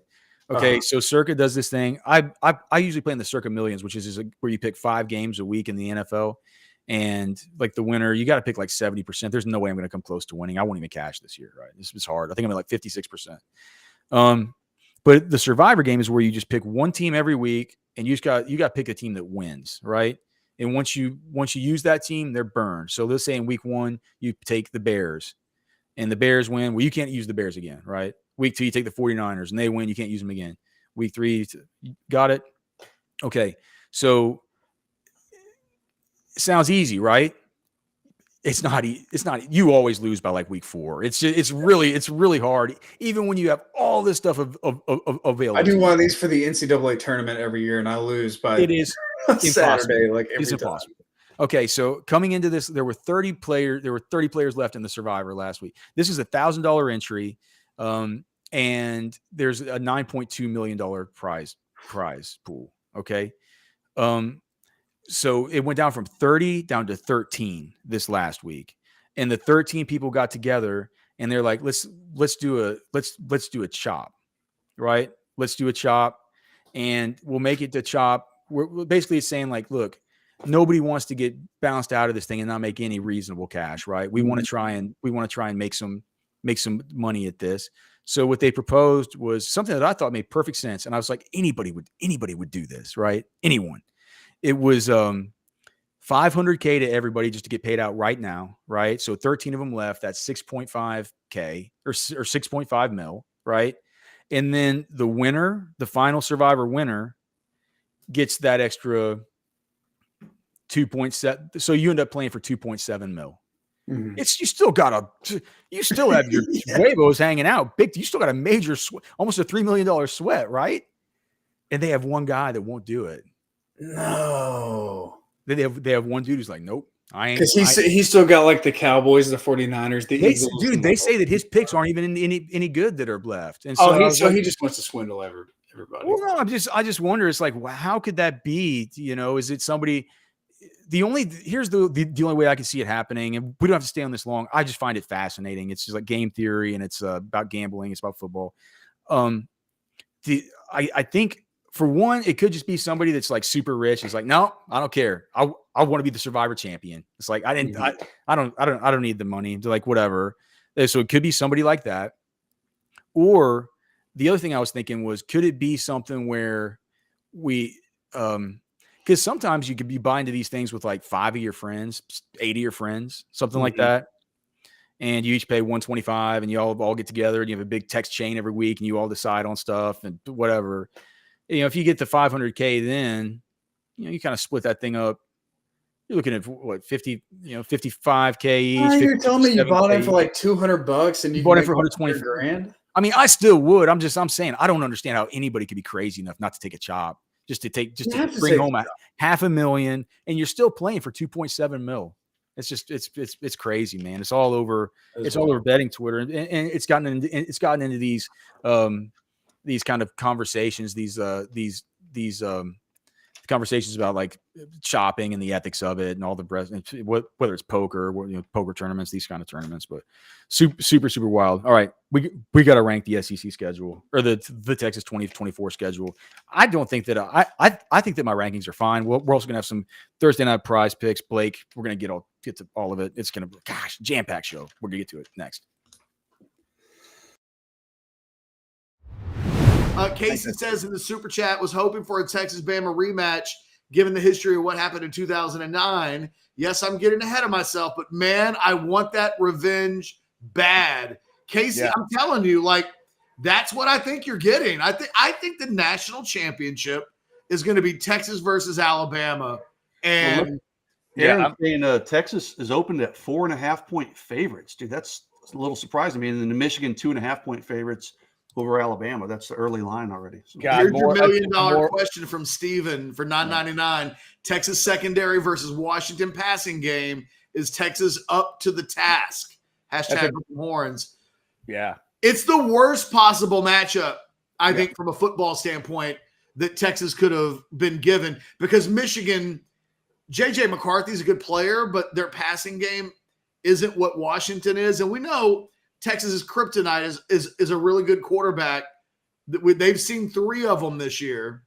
Okay, so Circa does this thing. I usually play in the Circa Millions, which is where you pick 5 games a week in the NFL, and like the winner, you got to pick like 70%. There's no way I'm going to come close to winning. I won't even cash this year, right? This is hard. I think I'm at like 56%. But the Survivor game is where you just pick one team every week, and you got to pick a team that wins, right? And once you use that team, they're burned. So let's say in week 1 you take the Bears, and the Bears win. Well, you can't use the Bears again, right? Week 2 you take the 49ers, and they win. You can't use them again. Week 3, got it? Okay, so it sounds easy, right? It's not. You always lose by like week 4. It's really hard, even when you have all this stuff available. I do one of these for the NCAA tournament every year, and I lose by Saturday, like every time. Impossible. Okay, so coming into this, there were 30 players left in the Survivor last week. This is $1,000 entry, and there's a $9.2 million prize pool. Okay. So it went down from 30 down to 13 this last week, and the 13 people got together and they're like, let's do a chop, right? Let's do a chop, and we'll make it to chop. We're basically saying like, look, nobody wants to get bounced out of this thing and not make any reasonable cash, right? We want to try and make some money at this. So what they proposed was something that I thought made perfect sense, and I was like, anybody would do this, right? Anyone. It was $500K to everybody just to get paid out right now, right? So 13 of them left. That's $6.5K or 6.5 mil, right? And then the winner, the final Survivor winner, gets that extra 2.7. So you end up playing for 2.7 mil. Mm-hmm. You still have your huevos hanging out. Big. You still got a major, almost a $3 million sweat, right? And they have one guy that won't do it. No, they have one dude who's like, nope, I ain't. Because he's still got like the Cowboys, the 49ers, the Eagles. Dude, they say that his picks aren't even any good that are left. And so he just wants to swindle everybody. Well, no, I just wonder. It's like, how could that be? Is it somebody? Here's the only way I can see it happening, and we don't have to stay on this long. I just find it fascinating. It's just like game theory, and it's about gambling. It's about football. I think. For one, it could just be somebody that's like super rich. It's like, no, I don't care. I want to be the Survivor champion. It's like, I don't need the money. They're like, whatever. So it could be somebody like that. Or the other thing I was thinking was, could it be something where because sometimes you could be buying to these things with like 5 of your friends, 8 of your friends, something like that. And you each pay $125, and you all get together, and you have a big text chain every week, and you all decide on stuff and whatever. if you get the 500K, then you kind of split that thing up. You're looking at what 50, 55K each. You're telling me you bought it for like $200 and you bought it make for 120 grand. I mean, I still would. I'm saying I don't understand how anybody could be crazy enough not to take a chop, just to bring home $500,000, and you're still playing for 2.7 mil. It's just it's crazy, man. It's all over. All over betting Twitter, and it's gotten into these kind of conversations, these conversations about like shopping and the ethics of it and all the whether it's poker, poker tournaments, these kind of tournaments, but super wild. All right. We got to rank the SEC schedule or the Texas 2024 schedule. I don't think that I think that my rankings are fine. We're also going to have some Thursday night prize picks. Blake, we're going to get to all of it. It's going to be, jam-packed show. We're going to get to it next. Casey says in the super chat, was hoping for a Texas-Bama rematch given the history of what happened in 2009. Yes, I'm getting ahead of myself, but man, I want that revenge bad. Casey, yeah. I'm telling you, like, that's what I think you're getting. I think the national championship is going to be Texas versus Alabama. And I'm saying Texas is opened at 4.5-point favorites. Dude, that's a little surprising. I mean, in the Michigan 2.5-point favorites over Alabama. That's the early line already. So. Here's your $1 million question from Steven for $9.99. Texas secondary versus Washington passing game. Is Texas up to the task? Hashtag Longhorns. Yeah. It's the worst possible matchup, I think, from a football standpoint that Texas could have been given, because Michigan, J.J. McCarthy's a good player, but their passing game isn't what Washington is. And we know Texas's kryptonite is a really good quarterback. They've seen 3 of them this year,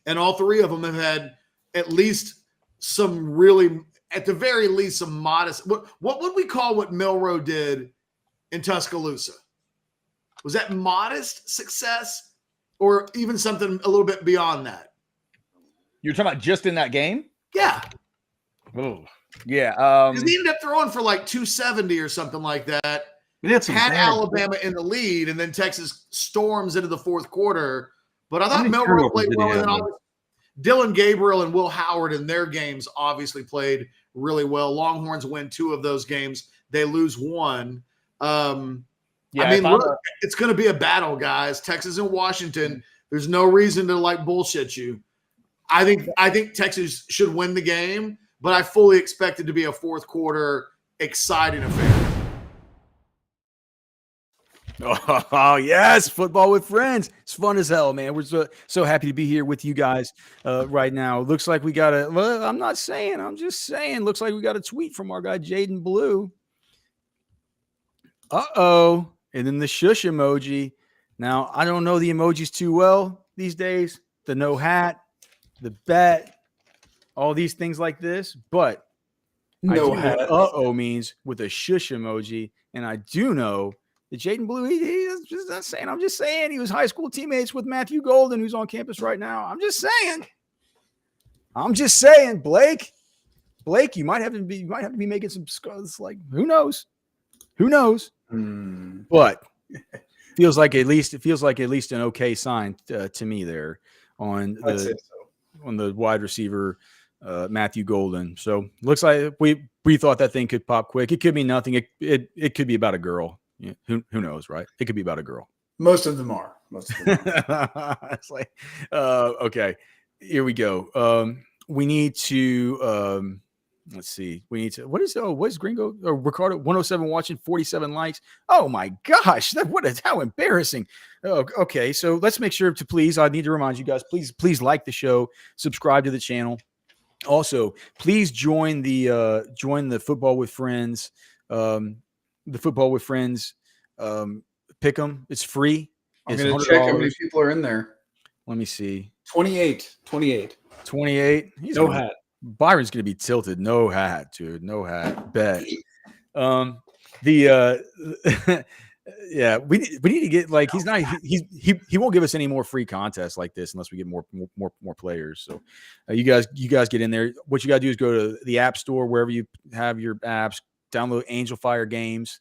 and all 3 of them have had at least some really, at the very least, some modest. What would we call what Milroe did in Tuscaloosa? Was that modest success, or even something a little bit beyond that? You're talking about just in that game? Yeah. Oh, yeah. Because he ended up throwing for like 270 or something like that. Had Alabama in the lead, and then Texas storms into the fourth quarter. But I thought Milroe played well. And then Dylan Gabriel and Will Howard in their games obviously played really well. Longhorns win 2 of those games. They lose 1. I mean, look, it's going to be a battle, guys. Texas and Washington. There's no reason to like bullshit you. I think Texas should win the game, but I fully expect it to be a fourth quarter exciting affair. Oh, yes. Football with friends. It's fun as hell, man. We're so happy to be here with you guys right now. Looks like we got I'm just saying, looks like we got a tweet from our guy, Jaden Blue. Uh-oh. And then the shush emoji. Now, I don't know the emojis too well these days. The no hat, the bet, all these things like this. But no hat. Uh-oh means with a shush emoji. And I do know that Jaden Blue, he's just not saying. I'm just saying he was high school teammates with Matthew Golden, who's on campus right now. I'm just saying, Blake, you might have to be making some scores. Like, who knows? But feels like at least an okay sign to me there on the wide receiver Matthew Golden. So looks like we thought that thing could pop quick. It could be nothing. It could be about a girl. Yeah, who knows, right? It could be about a girl. Most of them are. It's like, okay, here we go. We need to, let's see. What is Gringo or Ricardo 107 watching 47 likes? Oh my gosh, how embarrassing. Oh, okay, so let's make sure to I need to remind you guys, please like the show, subscribe to the channel. Also, please join the Football with Friends. The Football with Friends pick 'em. It's free. I'm going to check how many people are in there. Let me see. 28. He's no hat. Byron's going to be tilted. No hat, dude. No hat. Bet. Yeah, we need to get like he won't give us any more free contests like this unless we get more players. So you guys get in there. What you got to do is go to the App Store, wherever you have your apps. Download Angel Fire Games,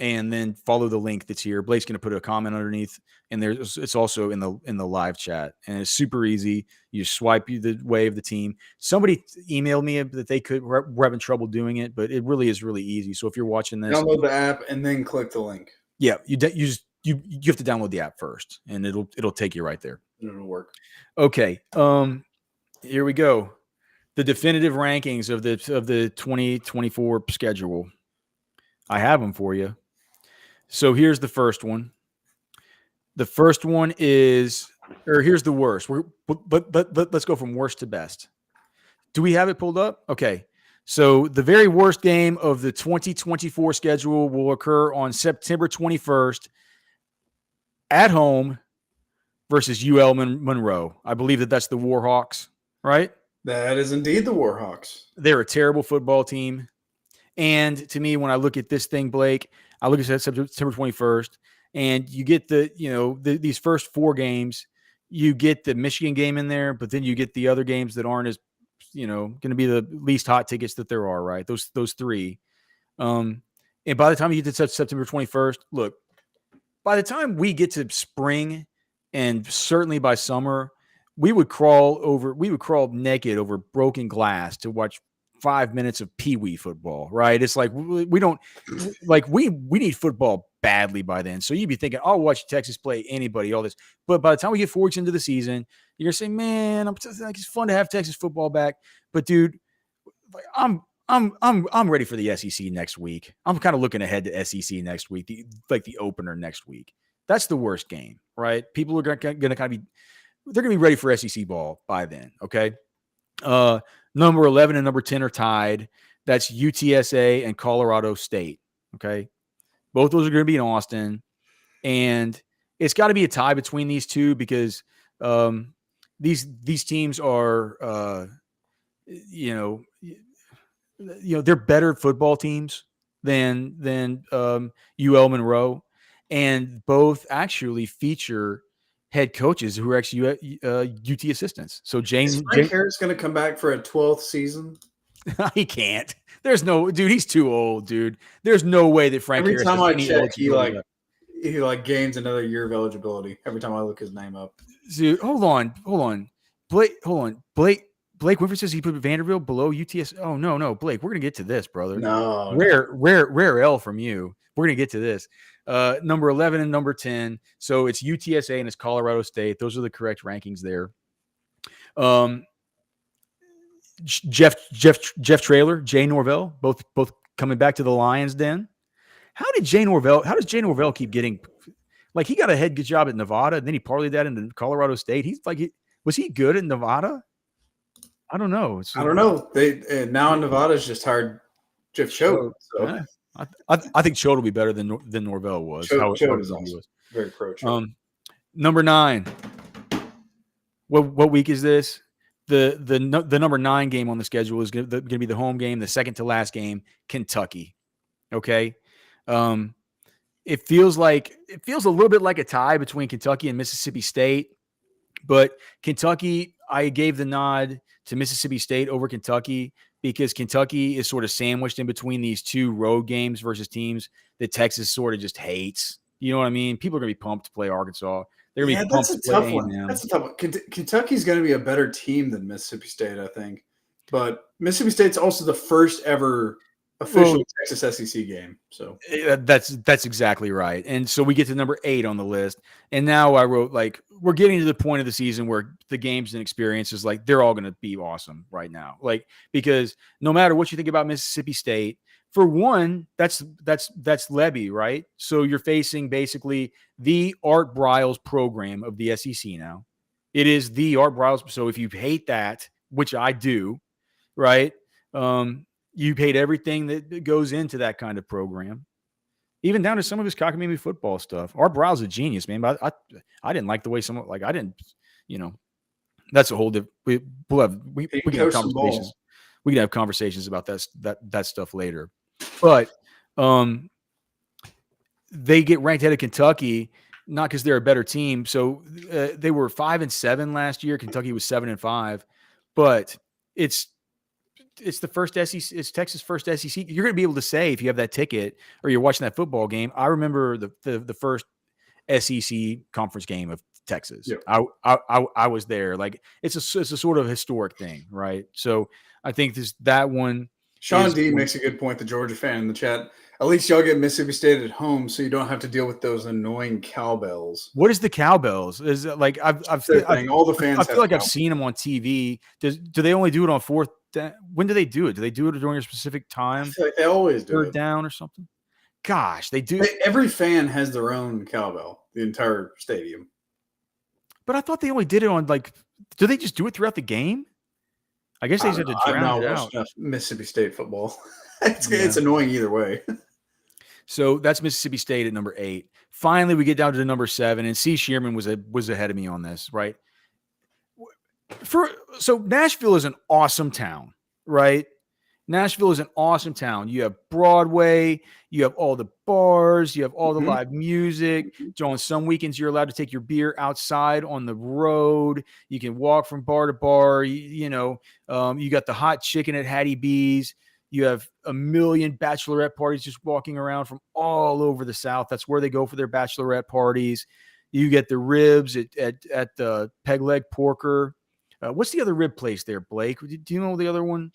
and then follow the link that's here. Blake's going to put a comment underneath, and it's also in the live chat, and it's super easy. You swipe the way of the team. Somebody emailed me that we're having trouble doing it, but it really is really easy. So if you're watching this, download the app and then click the link. Yeah, you have to download the app first, and it'll take you right there. It'll work. Okay. Here we go. The definitive rankings of the 2024 schedule. I have them for you. So here's the first one. The first one here's the worst. But let's go from worst to best. Do we have it pulled up? Okay. So the very worst game of the 2024 schedule will occur on September 21st at home versus UL Monroe. I believe that's the Warhawks, right? That is indeed the Warhawks. They're a terrible football team. And to me, when I look at this thing, Blake, I look at September 21st, and you get these first 4 games. You get the Michigan game in there, but then you get the other games that aren't as, going to be the least hot tickets that there are, right? Those 3. And by the time you get to September 21st, look, by the time we get to spring and certainly by summer, we would crawl naked over broken glass to watch 5 minutes of peewee football, right? It's like we don't like we need football badly by then. So you'd be thinking, I'll watch Texas play anybody, all this. But by the time we get 4 weeks into the season, you're gonna say, man, it's fun to have Texas football back. But dude, I'm ready for the SEC next week. I'm kind of looking ahead to SEC next week, the opener next week. That's the worst game, right? People are gonna kind of be ready for SEC ball by then. Okay. Number 11 and number 10 are tied. That's UTSA and Colorado State. Okay. Both those are going to be in Austin. And it's got to be a tie between these two because these teams are, they're better football teams than UL Monroe. And both actually feature head coaches who are actually UT assistants. So Is Frank Harris going to come back for a 12th season? He can't. There's no dude. He's too old, dude. There's no way that Frank Harris. Every time I check, he gains another year of eligibility. Every time I look his name up. Dude, hold on. Blake Winfrey says he put Vanderbilt below UTS. Oh no, Blake. We're gonna get to this, brother. No, rare L from you. We're gonna get to this. Number 11 and number 10. So it's UTSA and it's Colorado State. Those are the correct rankings there. Jeff Traylor, Jay Norvell, both coming back to the Lions Den. How does Jay Norvell keep getting, like, he got a head good job at Nevada, and then he parlayed that into Colorado State. He's like, was he good at Nevada? I don't know. I don't know. They now in Nevada's just hired Jeff Choate. So. Yeah. I think Choate will be better than Norvell was. Choate is awesome. Very pro Choate. Number 9. What week is this? The number 9 game on the schedule is going to be the home game, the second to last game, Kentucky. Okay. It feels a little bit like a tie between Kentucky and Mississippi State, but Kentucky, I gave the nod to Mississippi State over Kentucky because Kentucky is sort of sandwiched in between these 2 road games versus teams that Texas sort of just hates. You know what I mean? People are going to be pumped to play Arkansas. They're going to be pumped to play A&M. That's a tough one. Kentucky's going to be a better team than Mississippi State, I think. But Mississippi State's also the first ever official Texas SEC game. So that's exactly right. And so we get to number 8 on the list. And now I wrote, like, we're getting to the point of the season where the games and experiences, like, they're all going to be awesome right now. Like, because no matter what you think about Mississippi State, for one, that's Lebby, right? So you're facing basically the Art Briles program of the SEC now. It is the Art Briles. So if you hate that, which I do, right? You hate everything that goes into that kind of program, even down to some of his cockamamie football stuff. Art Briles is a genius, man. But I didn't like the way someone, like, I didn't, that's a whole different. We can have conversations. We can have conversations about that stuff later. But they get ranked ahead of Kentucky, not because they're a better team. So they were 5-7 last year. Kentucky was 7-5, but it's it's the first SEC. It's Texas' first SEC. You're going to be able to say if you have that ticket or you're watching that football game. I remember the first SEC conference game of Texas. Yep. I was there. Like it's a sort of historic thing, right? So I think that one. Sean D makes a good point. The Georgia fan in the chat. At least y'all get Mississippi State at home, so you don't have to deal with those annoying cowbells. What is the cowbells? Is it like all the fans? I feel like I've seen them on TV. Do they only do it on fourth? When do they do it? Do they do it during a specific time? I feel like they always do third it. down or something. Gosh, they do. Every fan has their own cowbell. The entire stadium. But I thought they only did it on like. Do they just do it throughout the game? I guess they just had to drown it out. Mississippi State football. It's annoying either way. So that's Mississippi State at number 8. Finally, we get down to the number 7, and C. Shearman was ahead of me on this, right? So Nashville is an awesome town, right? Nashville is an awesome town. You have Broadway, you have all the bars, you have all the live music. On some weekends, you're allowed to take your beer outside on the road. You can walk from bar to bar. You got the hot chicken at Hattie B's. You have a million bachelorette parties just walking around from all over the South. That's where they go for their bachelorette parties. You get the ribs at the Peg Leg Porker. What's the other rib place there, Blake? Do you know the other one?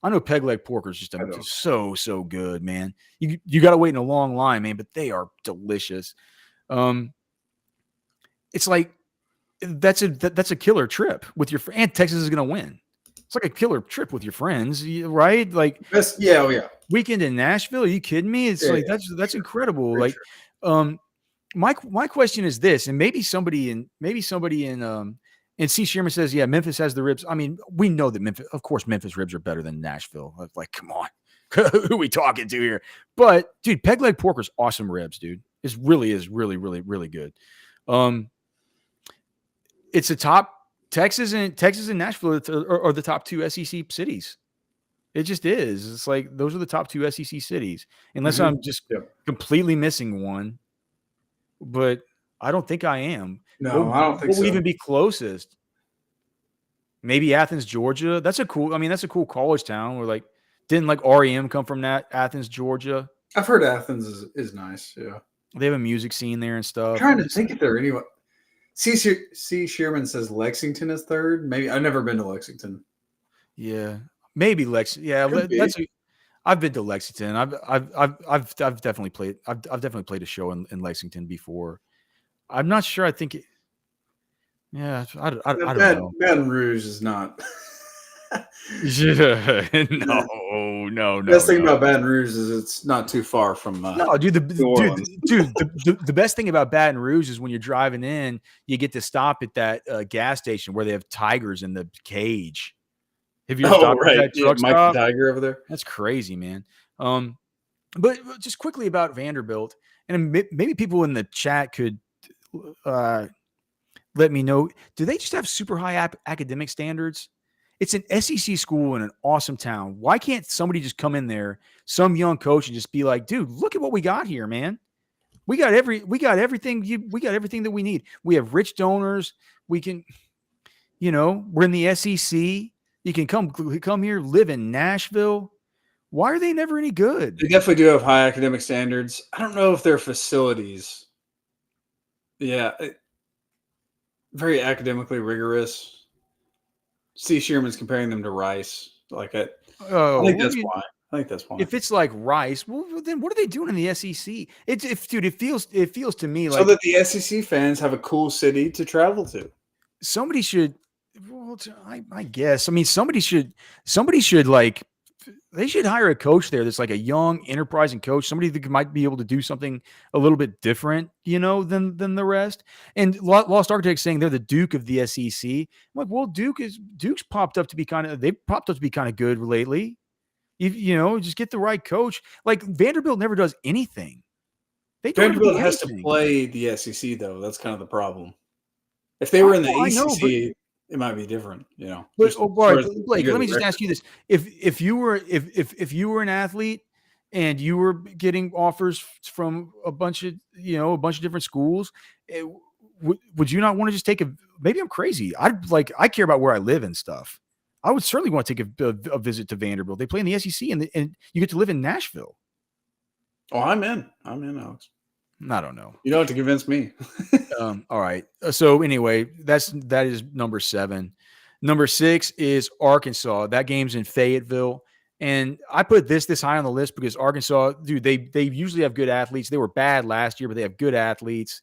I know Peg Leg Porker is just so good, man. You got to wait in a long line, man, but they are delicious. It's like that's a killer trip with your friend. And Texas is going to win. It's like a killer trip with your friends, right? Like, weekend in Nashville. Are you kidding me? It's that's incredible. For like, sure. My question is this, and maybe somebody in and C. Shearman says, yeah, Memphis has the ribs. I mean, we know that Memphis ribs are better than Nashville. Like, come on, who are we talking to here? But dude, Peg Leg Porker's awesome ribs, dude. It really is really, really, really good. It's a top. Texas and Nashville are the top 2 SEC cities. It just is. It's like those are the top 2 SEC cities, unless I'm just completely missing one. But I don't think I am. No, I don't think so. What would even be closest? Maybe Athens, Georgia. That's a cool college town. Where didn't REM come from Athens, Georgia? I've heard Athens is nice. Yeah, they have a music scene there and stuff. I'm trying to think if there anyway. C. Shearman says Lexington is 3rd. Maybe I've never been to Lexington. Yeah, maybe Lexington. Yeah, I've been to Lexington. I've definitely played. I've definitely played a show in Lexington before. I'm not sure. I think. I don't know. Baton Rouge is not. No. Best thing about Baton Rouge is it's not too far from. No, dude. The best thing about Baton Rouge is when you're driving in, you get to stop at that gas station where they have tigers in the cage. Have you stopped at that truck stop? Mike Tiger over there. That's crazy, man. But just quickly about Vanderbilt, and maybe people in the chat could let me know. Do they just have super high academic standards? It's an SEC school in an awesome town. Why can't somebody just come in there, some young coach, and just be like, dude, look at what we got here, man. We got everything that we need. We have rich donors. We can, we're in the SEC. You can come here, live in Nashville. Why are they never any good? They definitely do have high academic standards. I don't know if their facilities. Yeah. Very academically rigorous. C. Shearman's comparing them to Rice. I think that's why. If it's like Rice, well, then what are they doing in the SEC? It feels to me like so that the SEC fans have a cool city to travel to. Somebody should. Well, I guess. I mean, somebody should they should hire a coach there that's like a young, enterprising coach, somebody that might be able to do something a little bit different, than the rest. And Lost Architects saying they're the Duke of the SEC. I'm like, well, Duke's popped up to be kind of good lately. Just get the right coach. Like Vanderbilt never does anything. Vanderbilt has to play the SEC though. That's kind of the problem. If they were in the ACC. It might be different, But Blake, let me just ask you this: if you were an athlete and you were getting offers from a bunch of different schools, would you not want to just take maybe I'm crazy. I care about where I live and stuff. I would certainly want to take a visit to Vanderbilt. They play in the SEC, and you get to live in Nashville. Oh, I'm in, Alex. I don't know. You don't have to convince me. All right. So anyway, that is number 7. Number 6 is Arkansas. That game's in Fayetteville. And I put this high on the list because Arkansas, dude, they usually have good athletes. They were bad last year, but they have good athletes.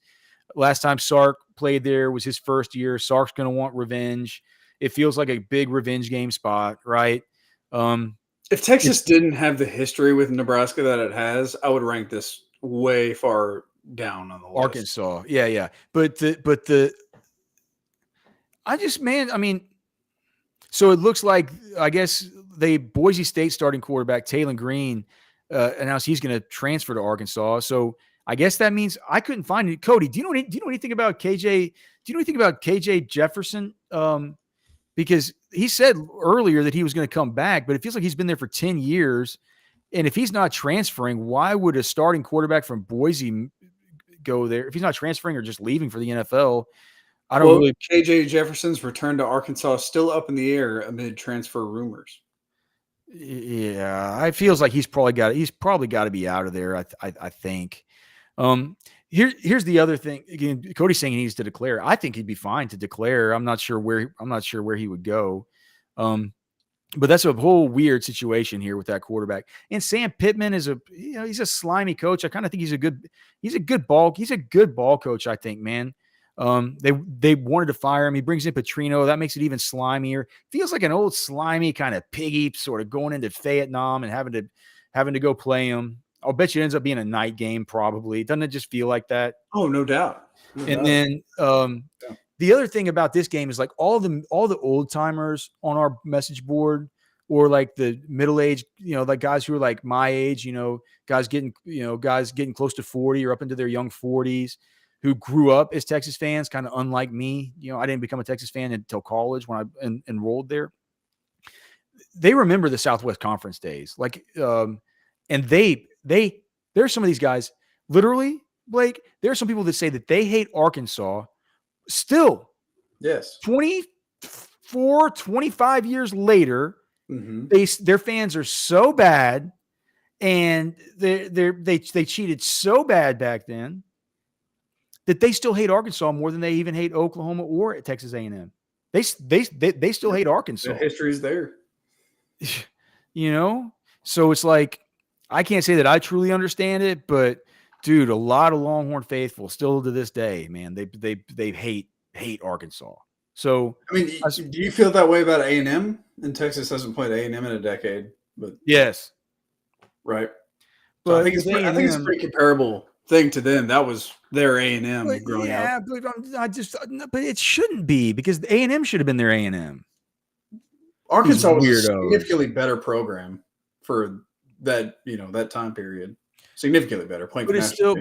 Last time Sark played there was his first year. Sark's going to want revenge. It feels like a big revenge game spot, right? If Texas didn't have the history with Nebraska that it has, I would rank this way far down on the list. Arkansas. Yeah. But so it looks like, I guess Boise State starting quarterback Taylon Green announced he's going to transfer to Arkansas. So I guess that means I couldn't find it. Cody, do you know anything about KJ? Do you know anything about KJ Jefferson? Because he said earlier that he was going to come back, but it feels like he's been there for 10 years. And if he's not transferring, why would a starting quarterback from Boise go there? If he's not transferring or just leaving for the NFL, I don't really. KJ Jefferson's return to Arkansas is still up in the air amid transfer rumors. Yeah, it feels like he's probably got to be out of there. I think. Here's the other thing. Again, Cody's saying he needs to declare. I think he'd be fine to declare. I'm not sure where he would go. But that's a whole weird situation here with that quarterback. And Sam Pittman is he's a slimy coach. I kind of think he's a good ball coach, I think, man. They wanted to fire him. He brings in Petrino. That makes it even slimier. Feels like an old slimy kind of piggy sort of going into Vietnam and having to go play him. I'll bet you it ends up being a night game probably. Doesn't it just feel like that? Oh, no doubt. Then the other thing about this game is like all the old timers on our message board, or like the middle-aged, like guys who are like my age, guys getting close to 40 or up into their young 40s, who grew up as Texas fans, kind of unlike me. I didn't become a Texas fan until college when I enrolled there. They remember the Southwest Conference days. Like, and there's some of these guys, literally, Blake, there are some people that say that they hate Arkansas still. Yes. 24, 25 years later, their fans are so bad, and they cheated so bad back then that they still hate Arkansas more than they even hate Oklahoma or Texas A&M. They still hate Arkansas. The history's there. So it's like, I can't say that I truly understand it, but dude, a lot of Longhorn faithful still to this day, man, they hate Arkansas. So I mean, do you feel that way about A&M? And Texas hasn't played A&M in a decade, but yes, right. But so I think it's a pretty comparable thing to them. That was their A&M growing up. Yeah, but it shouldn't be, because the A&M should have been their A&M. Arkansas was a significantly better program for that, that time period. Significantly better playing. But it's still,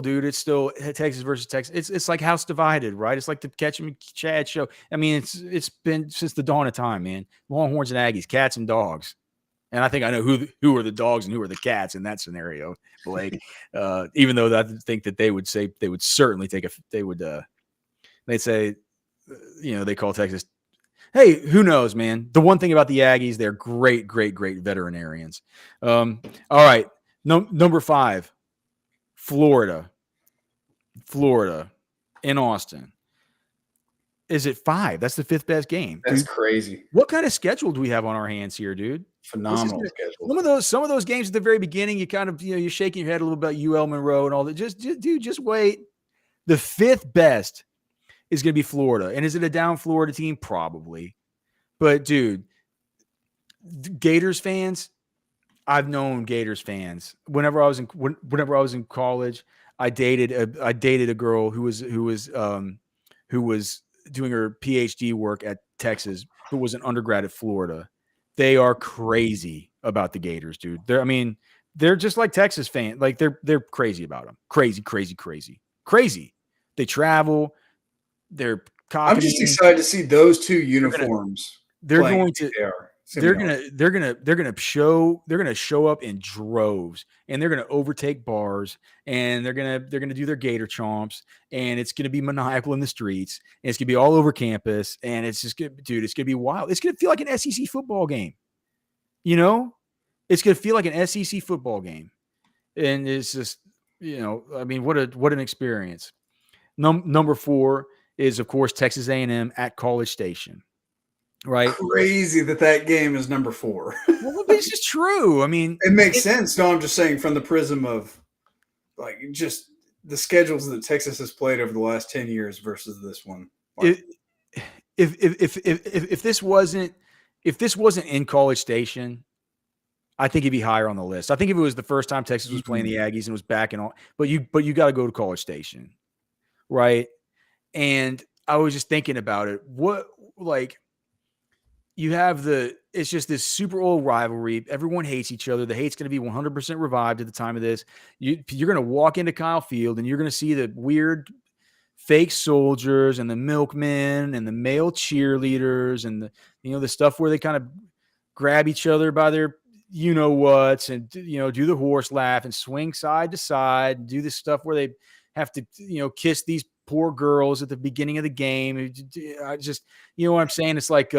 dude, it's still Texas versus Texas. It's like House Divided, right? It's like the Catch 'em Chad show. I mean, it's been since the dawn of time, man. Longhorns and Aggies, cats and dogs. And I think I know who are the dogs and who are the cats in that scenario, Blake. Even though I think that they would say they would certainly they'd say, they call Texas. Hey, who knows, man? The one thing about the Aggies, they're great, great, great veterinarians. All right. Number 5, Florida in Austin. Is it 5? That's the 5th best game. That's crazy. What kind of schedule do we have on our hands here, dude? Phenomenal schedule. Some of those games at the very beginning, you kind of, you're shaking your head a little about UL Monroe and all that. Just wait. The 5th best is going to be Florida. And is it a down Florida team? Probably. But dude, Gators fans, I've known Gators fans. Whenever I was in college, I dated a girl who was doing her PhD work at Texas, who was an undergrad at Florida. They are crazy about the Gators, dude. They're just like Texas fans. Like they're crazy about them. Crazy. They travel. They're cocky. I'm just excited to see those two uniforms. They're going to. they're gonna show up in droves, and they're gonna overtake bars, and they're gonna do their gator chomps, and it's gonna be maniacal in the streets, and it's gonna be all over campus, and it's just gonna, dude, it's gonna be wild. It's gonna feel like an SEC football game, you know. It's gonna feel like an SEC football game, and it's just, you know, I mean, what an experience. Number 4 is, of course, Texas A&M at College Station. Right. Crazy that game is number 4. Well, this is true. I mean, it makes sense. No, I'm just saying from the prism of like just the schedules that Texas has played over the last 10 years versus this one. Like, if this wasn't in College Station, I think it'd be higher on the list. I think if it was the first time Texas was playing the Aggies and was back and all, but you got to go to College Station, right? And I was just thinking about it. What, like, you have it's just this super old rivalry. Everyone hates each other. The hate's going to be 100% revived at the time of this. You're going to walk into Kyle Field and you're going to see the weird fake soldiers and the milkmen and the male cheerleaders and the stuff where they kind of grab each other by their you-know-whats and, do the horse laugh and swing side to side and do this stuff where they have to, kiss these poor girls at the beginning of the game. I just, you know what I'm saying? It's like,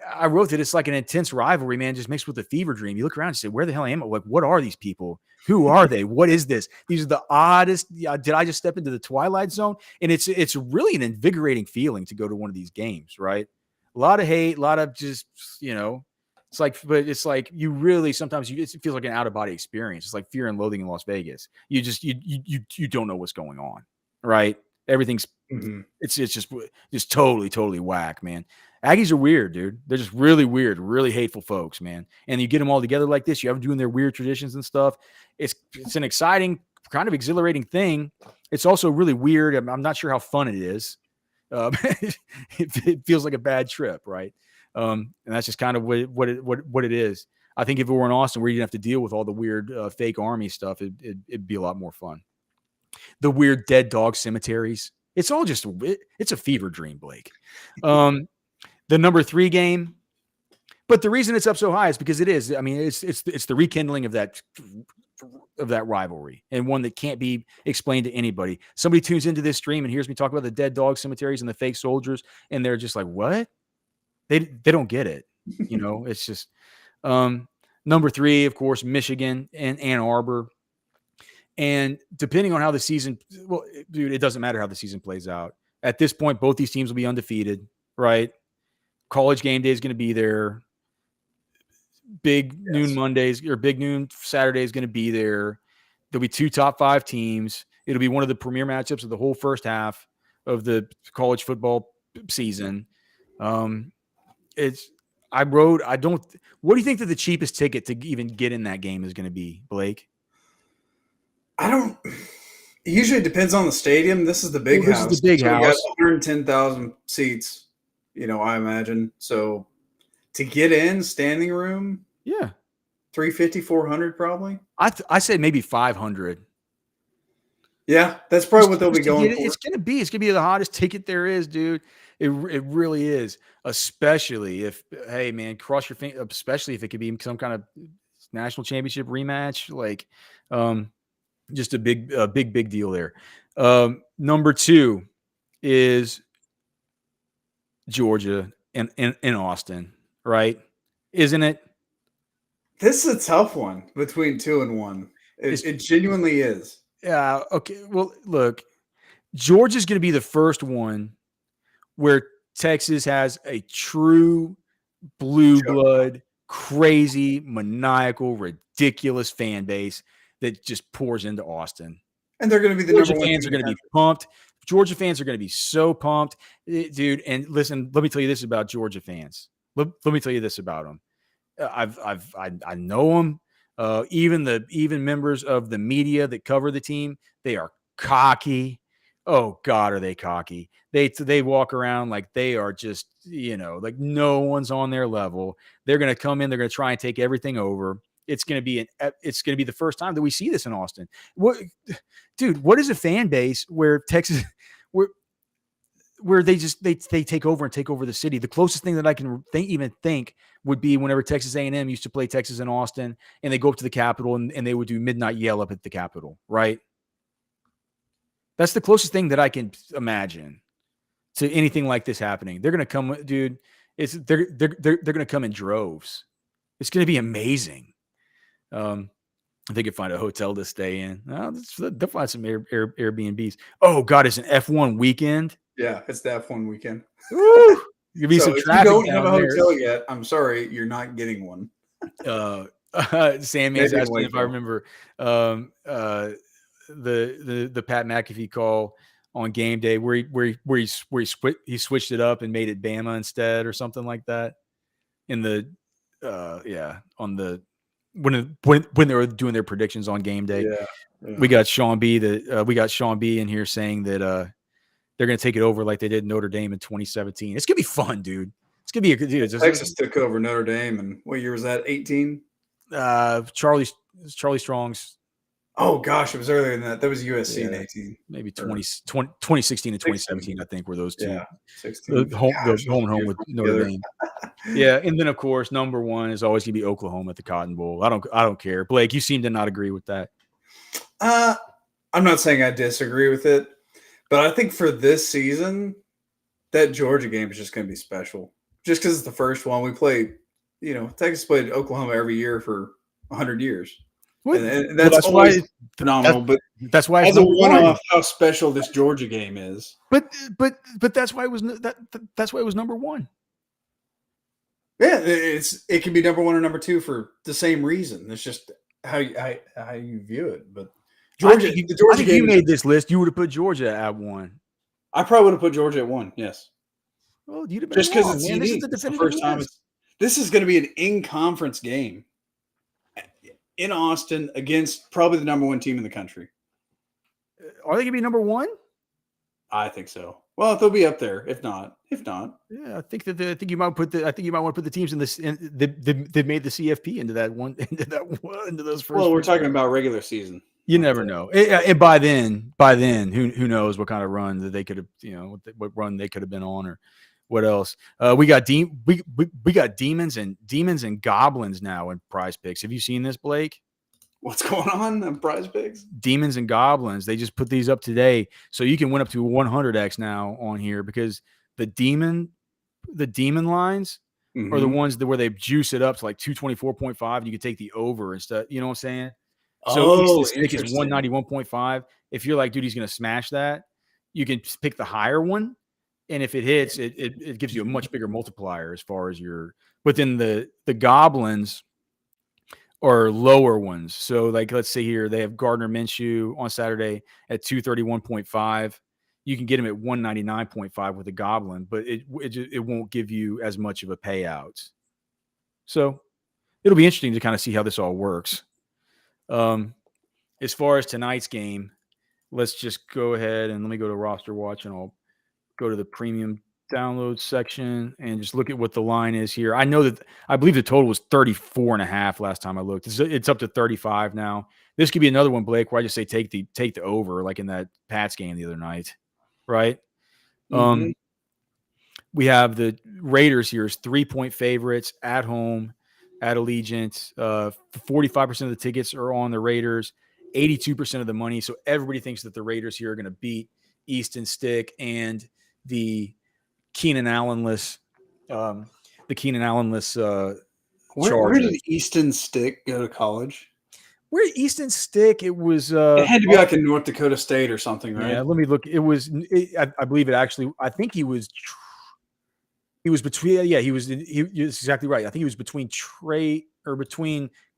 I wrote that it's like an intense rivalry, man, just mixed with a fever dream. You look around and say, where the hell am I? Like, what are these people? Who are they? What is this? These are the oddest. Did I just step into the Twilight Zone? And it's really an invigorating feeling to go to one of these games, right? A lot of hate, a lot of just, it's like, but it's like you really, sometimes it feels like an out of body experience. It's like Fear and Loathing in Las Vegas. You just, you don't know what's going on, right? Everything's, it's just totally whack, man. Aggies are weird, dude. They're just really weird, really hateful folks, man. And you get them all together like this. You have them doing their weird traditions and stuff. It's an exciting, kind of exhilarating thing. It's also really weird. I'm not sure how fun it is. It feels like a bad trip, right? And that's just kind of what it is. I think if it were in Austin, where you didn't have to deal with all the weird fake army stuff, it'd be a lot more fun. The weird dead dog cemeteries. It's all just it's a fever dream, Blake. The number 3 game, but the reason it's up so high is because it is. I mean, it's the rekindling of that rivalry, and one that can't be explained to anybody. Somebody tunes into this stream and hears me talk about the dead dog cemeteries and the fake soldiers, and they're just like, "What?" They don't get it. It's just number 3, of course, Michigan and Ann Arbor. And depending on how the season, well, dude, it doesn't matter how the season plays out. At this point, both these teams will be undefeated, right? College game day is going to be there. Big noon Mondays or big noon Saturday is going to be there. There'll be 2 top 5 teams. It'll be one of the premier matchups of the whole first half of the college football season. What do you think that the cheapest ticket to even get in that game is going to be, Blake? It usually depends on the stadium. This is the big house. This is the big house. 110,000 seats, I imagine. So to get in, standing room, yeah, 350, 400 probably. I said maybe 500. Yeah, that's probably what they'll be going for. It's gonna be the hottest ticket there is, dude. It really is. Especially if, hey man, cross your fingers. Especially if it could be some kind of national championship rematch, like, just a big deal there. Number 2 is Georgia and in Austin, right? Isn't it? This is a tough one between 2 and 1. It genuinely is. Yeah. Okay. Well, look, Georgia's going to be the first one where Texas has a true blue blood, crazy, maniacal, ridiculous fan base that just pours into Austin. And they're going to be the Georgia number 1 fans are going to be pumped. Georgia fans are going to be so pumped, dude. And listen, let me tell you this about Georgia fans. Let me tell you this about them. I know them. Even members of the media that cover the team, they are cocky. Oh God, are they cocky? They walk around like they are just, like no one's on their level. They're going to come in. They're going to try and take everything over. It's going to be the first time that we see this in Austin. What is a fan base where Texas, where they take over and take over the city. The closest thing that I can even think would be whenever Texas A&M used to play Texas in Austin, and they go up to the Capitol and they would do midnight yell up at the Capitol, right? That's the closest thing that I can imagine to anything like this happening. They're gonna come, dude. They're gonna come in droves. It's gonna be amazing. They could find a hotel to stay in. They'll find some Airbnbs. Oh God, it's an F1 weekend. Yeah, it's the F1 weekend. Woo! There'll be some if traffic. You don't down have a there. hotel yet. I'm sorry, you're not getting one. Sammy is asking if I remember the Pat McAfee call on game day where he switched it up and made it Bama instead or something like that. In the on the when they were doing their predictions on game day. Yeah. We got Sean B. In here saying that they're going to take it over like they did Notre Dame in 2017. It's going to be fun, dude. It's going to be a good dude. Texas took over Notre Dame, and what year was that? 18. Charlie Strong's. Oh gosh, it was earlier than that. That was USC in 18. Maybe 2016 and 2017, I think, were those two. Yeah, 16. The home and home with Notre Dame. Yeah, and then of course number one is always going to be Oklahoma at the Cotton Bowl. I don't care. Blake, you seem to not agree with that. I'm not saying I disagree with it, but I think for this season, that Georgia game is just going to be special. Just because it's the first one. We play, Texas played Oklahoma every year for 100 years. And that's why phenomenal. But that's why as a one-off, how special this Georgia game is. But that's why it was that's why it was number one. Yeah, it can be number one or number two for the same reason. It's just how you view it. But Georgia, the Georgia game. You made this list. You would have put Georgia at one. I probably would have put Georgia at one. Yes. Well, you'd have been just because it's unique. This is the first time. This is going to be an in-conference game in Austin against probably the number one team in the country. Are they going to be number one? I think so. Well, they'll be up there. If not, yeah, I think you might want to put the teams in this. They made the CFP into those first. Well, we're talking about regular season. You never know. And by then, who knows what kind of run that they could have, what run they could have been on, or what else? We got demons and goblins now in Prize Picks. Have you seen this, Blake? What's going on in Prize Picks? Demons and goblins. They just put these up today, so you can win up to 100x now on here, because the demon lines are the ones where they juice it up to like 224.5, and you can take the over and stuff. You know what I'm saying? So Easton Stick is 191.5. If you're like, dude, he's going to smash that, you can pick the higher one, and if it hits, it gives you a much bigger multiplier as far as your. But then the goblins are lower ones. So like, let's say here they have Gardner Minshew on Saturday at 231.5. You can get him at 199.5 with a goblin, but it won't give you as much of a payout. So it'll be interesting to kind of see how this all works. As far as tonight's game, let's just go ahead and let me go to roster watch, and I'll go to the premium download section and just look at what the line is here. I believe the total was 34.5 last time I looked. It's up to 35 now. This could be another one, Blake, where I just say take the over, like in that Pats game the other night, right? We have the Raiders here as 3-point favorites at home at Allegiant. 45% of the tickets are on the Raiders, 82% of the money. So everybody thinks that the Raiders here are going to beat Easton Stick and the Keenan Allen-less Chargers. Where did Easton Stick go to college? Where Easton Stick? It was. It had to be like in North Dakota State or something, right? Yeah, let me look. It was. I believe it actually. I think he was. He was between. Yeah, he was. He was exactly right. I think he was between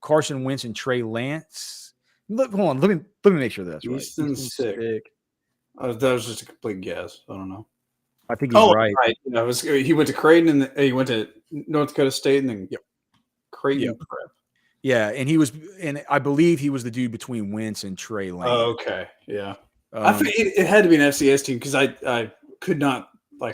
Carson Wentz and Trey Lance. Hold on. Let me make sure that's right. Easton Stick. That was just a complete guess. I don't know. I think he's right. Yeah, he went to Creighton, and he went to North Dakota State, and then Creighton Prep. Yeah, and I believe he was the dude between Wentz and Trey Lance. Oh, okay, yeah. It had to be an FCS team because I could not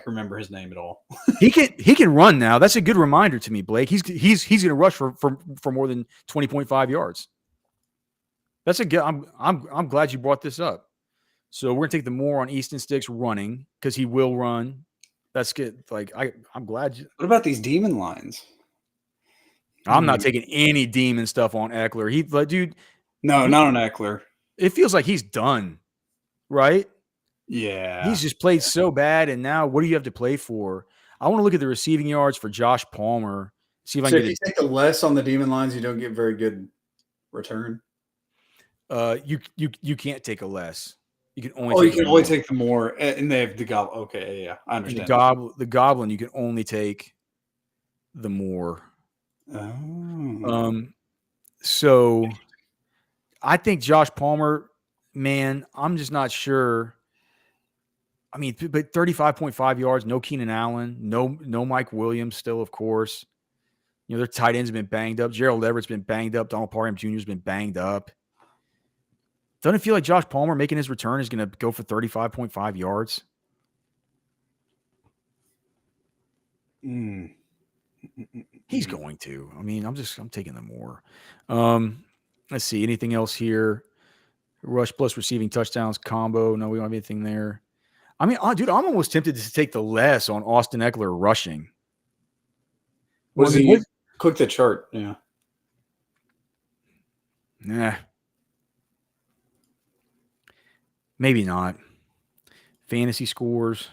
remember his name at all. he can run now. That's a good reminder to me, Blake. He's going to rush for more than 20.5 yards. That's a good. I'm glad you brought this up. So we're gonna take the more on Easton Sticks running because he will run. That's good. Like I'm glad. What about these demon lines? I'm not taking any demon stuff on Eckler. Dude. No, not on Eckler. It feels like he's done, right? Yeah. He's just played so bad, and now what do you have to play for? I want to look at the receiving yards for Josh Palmer. See if I can if you take the less on the demon lines, you don't get very good return. You can't take a less. You can only. You can only take the more, and they have the goblin. Okay, yeah, I understand. The goblin, you can only take the more. Oh. So I think Josh Palmer, man, I'm just not sure. I mean, but 35.5 yards, no Keenan Allen, no Mike Williams still, of course. You know, their tight ends have been banged up. Gerald Everett's been banged up. Donald Parham Jr. has been banged up. Doesn't it feel like Josh Palmer making his return is going to go for 35.5 yards? He's going to. I mean, I'm taking the more. Let's see. Anything else here? Rush plus receiving touchdowns combo. No, we don't have anything there. I mean, dude, I'm almost tempted to take the less on Austin Eckler rushing. Click the chart. Yeah. Nah. Maybe not. Fantasy scores.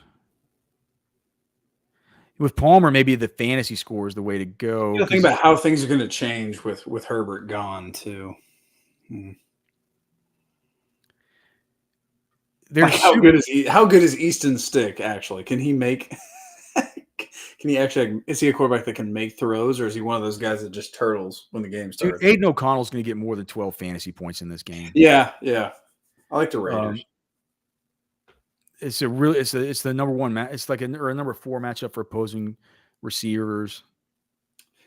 With Palmer, maybe the fantasy score is the way to go. You think about how things are going to change with Herbert gone too. Like how good is Easton Stick actually? Can he make? Can he actually? Is he a quarterback that can make throws, or is he one of those guys that just turtles when the game starts? Dude, Aiden O'Connell's going to get more than 12 fantasy points in this game. Yeah. I like the Raiders. It's the number one match. It's like a number 4 matchup for opposing receivers.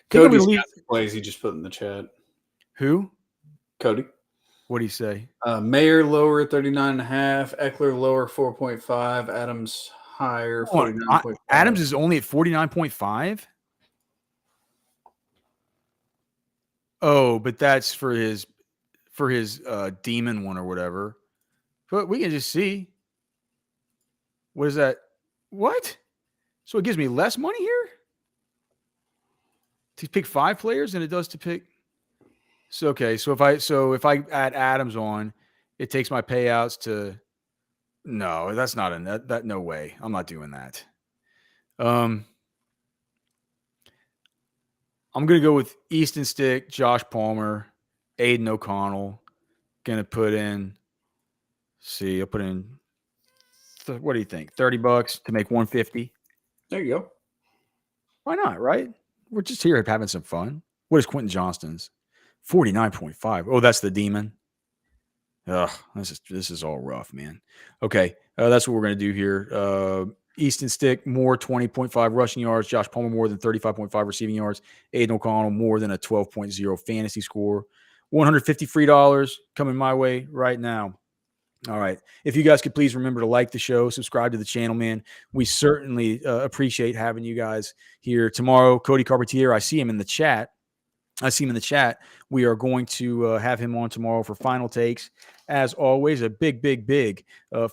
Cody's got the plays he just put in the chat. Who? Cody. What do you say? Mayer lower 39.5, Eckler lower 4.5, Adams higher 49.5. Adams is only at 49.5. Oh, but that's for his demon one or whatever. But we can just see. What is that? What? So it gives me less money here to pick 5 players than it does to pick. So okay, so if I add Adams on, it takes my payouts to. No, that's not that. No way. I'm not doing that. I'm gonna go with Easton Stick, Josh Palmer, Aiden O'Connell. Gonna put in. I'll put in. What do you think? $30 to make 150. There you go. Why not? Right? We're just here having some fun. What is Quentin Johnston's? 49.5. Oh, that's the demon. Ugh, this is all rough, man. Okay, that's what we're gonna do here. Easton Stick more 20.5 rushing yards. Josh Palmer more than 35.5 receiving yards. Aiden O'Connell more than a 12.0 fantasy score. $150 free coming my way right now. All right. If you guys could please remember to like the show, subscribe to the channel, man. We certainly appreciate having you guys here tomorrow. Cody Carpentier, I see him in the chat. We are going to have him on tomorrow for Final Takes. As always, a big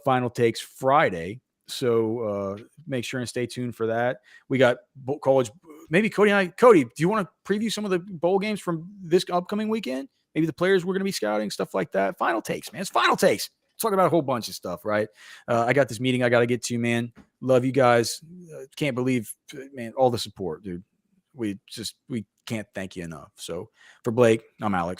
Final Takes Friday. So make sure and stay tuned for that. We got college. Maybe Cody, do you want to preview some of the bowl games from this upcoming weekend? Maybe the players we're going to be scouting, stuff like that. Final Takes, man. It's Final Takes. Talking about a whole bunch of stuff, right? I got this meeting I got to get to, man. Love you guys. Can't believe, man, all the support, dude. We can't thank you enough. So for Blake, I'm Alex.